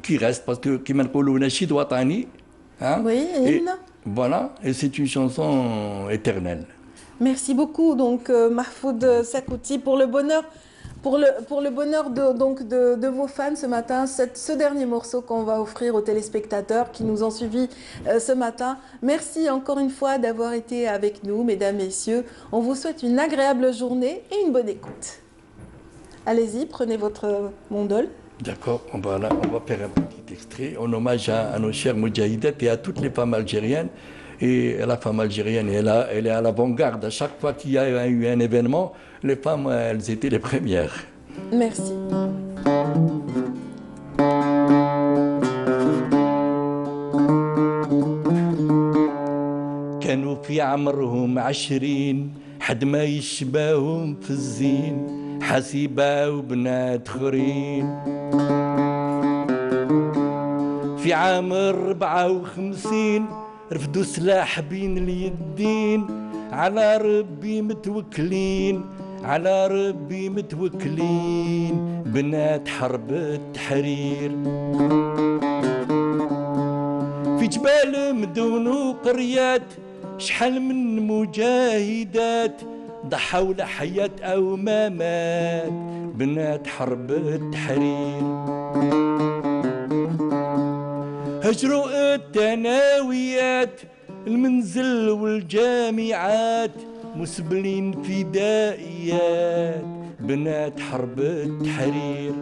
qui reste, parce que qui m'a dit Nashid Watani. Oui, voilà, et c'est une chanson éternelle. Merci beaucoup, donc Mahfoud Sakouti, pour le bonheur. Pour le bonheur de vos fans ce matin, ce dernier morceau qu'on va offrir aux téléspectateurs qui nous ont suivis ce matin. Merci encore une fois d'avoir été avec nous, mesdames, messieurs. On vous souhaite une agréable journée et une bonne écoute. Allez-y, prenez votre mondol. D'accord, on va faire un petit extrait en hommage à nos chers Moudjahidettes et à toutes les femmes algériennes. Et la femme algérienne, elle est à l'avant-garde. À chaque fois qu'il y a eu un événement, les femmes, elles étaient les premières. Merci. كانوا في عمرهم 20 حد ما يشبههم في الزين حسيبة وبنات خرين في عام 54 رفدوا سلاح بين اليدين على ربي متوكلين على ربي متوكلين بنات حرب التحرير في جبال مدن وقريات شحال من مجاهدات ضحوا لحياة أو ممات بنات حرب التحرير هجروا الثانويات المنزل والجامعات مسبلين فدائيات بنات حرب التحرير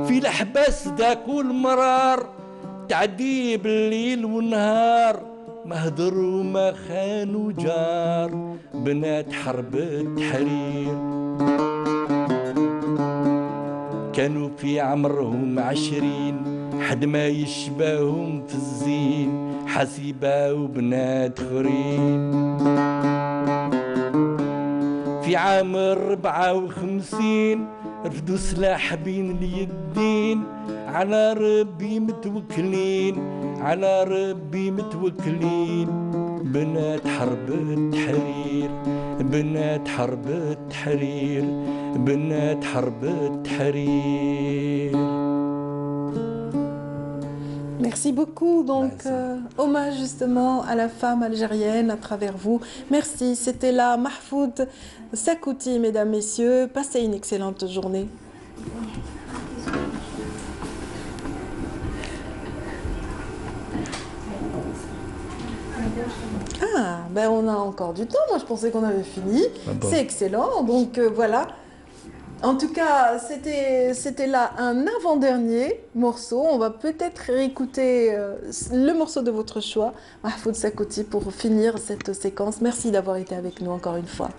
في الأحباس ذاكوا المرار تعدي بالليل والنهار ما هدروا وما خانوا جار بنات حرب التحرير كانوا في عمرهم 20 حد ما يشبههم في الزين حسيبة وبنات خرين في عام 54 رفدوا سلاح بين اليدين على ربي متوكلين على ربي متوكلين بنات حرب التحرير بنات حرب التحرير بنات حرب التحرير. Merci beaucoup. Donc, hommage justement à la femme algérienne à travers vous. Merci. C'était là Mahfoud Sakouti, mesdames, messieurs. Passez une excellente journée. Ah, ben on a encore du temps. Moi, je pensais qu'on avait fini. C'est excellent. Donc, voilà. En tout cas, c'était là un avant-dernier morceau. On va peut-être réécouter le morceau de votre choix, Mahfoud Sakouti, pour finir cette séquence. Merci d'avoir été avec nous encore une fois.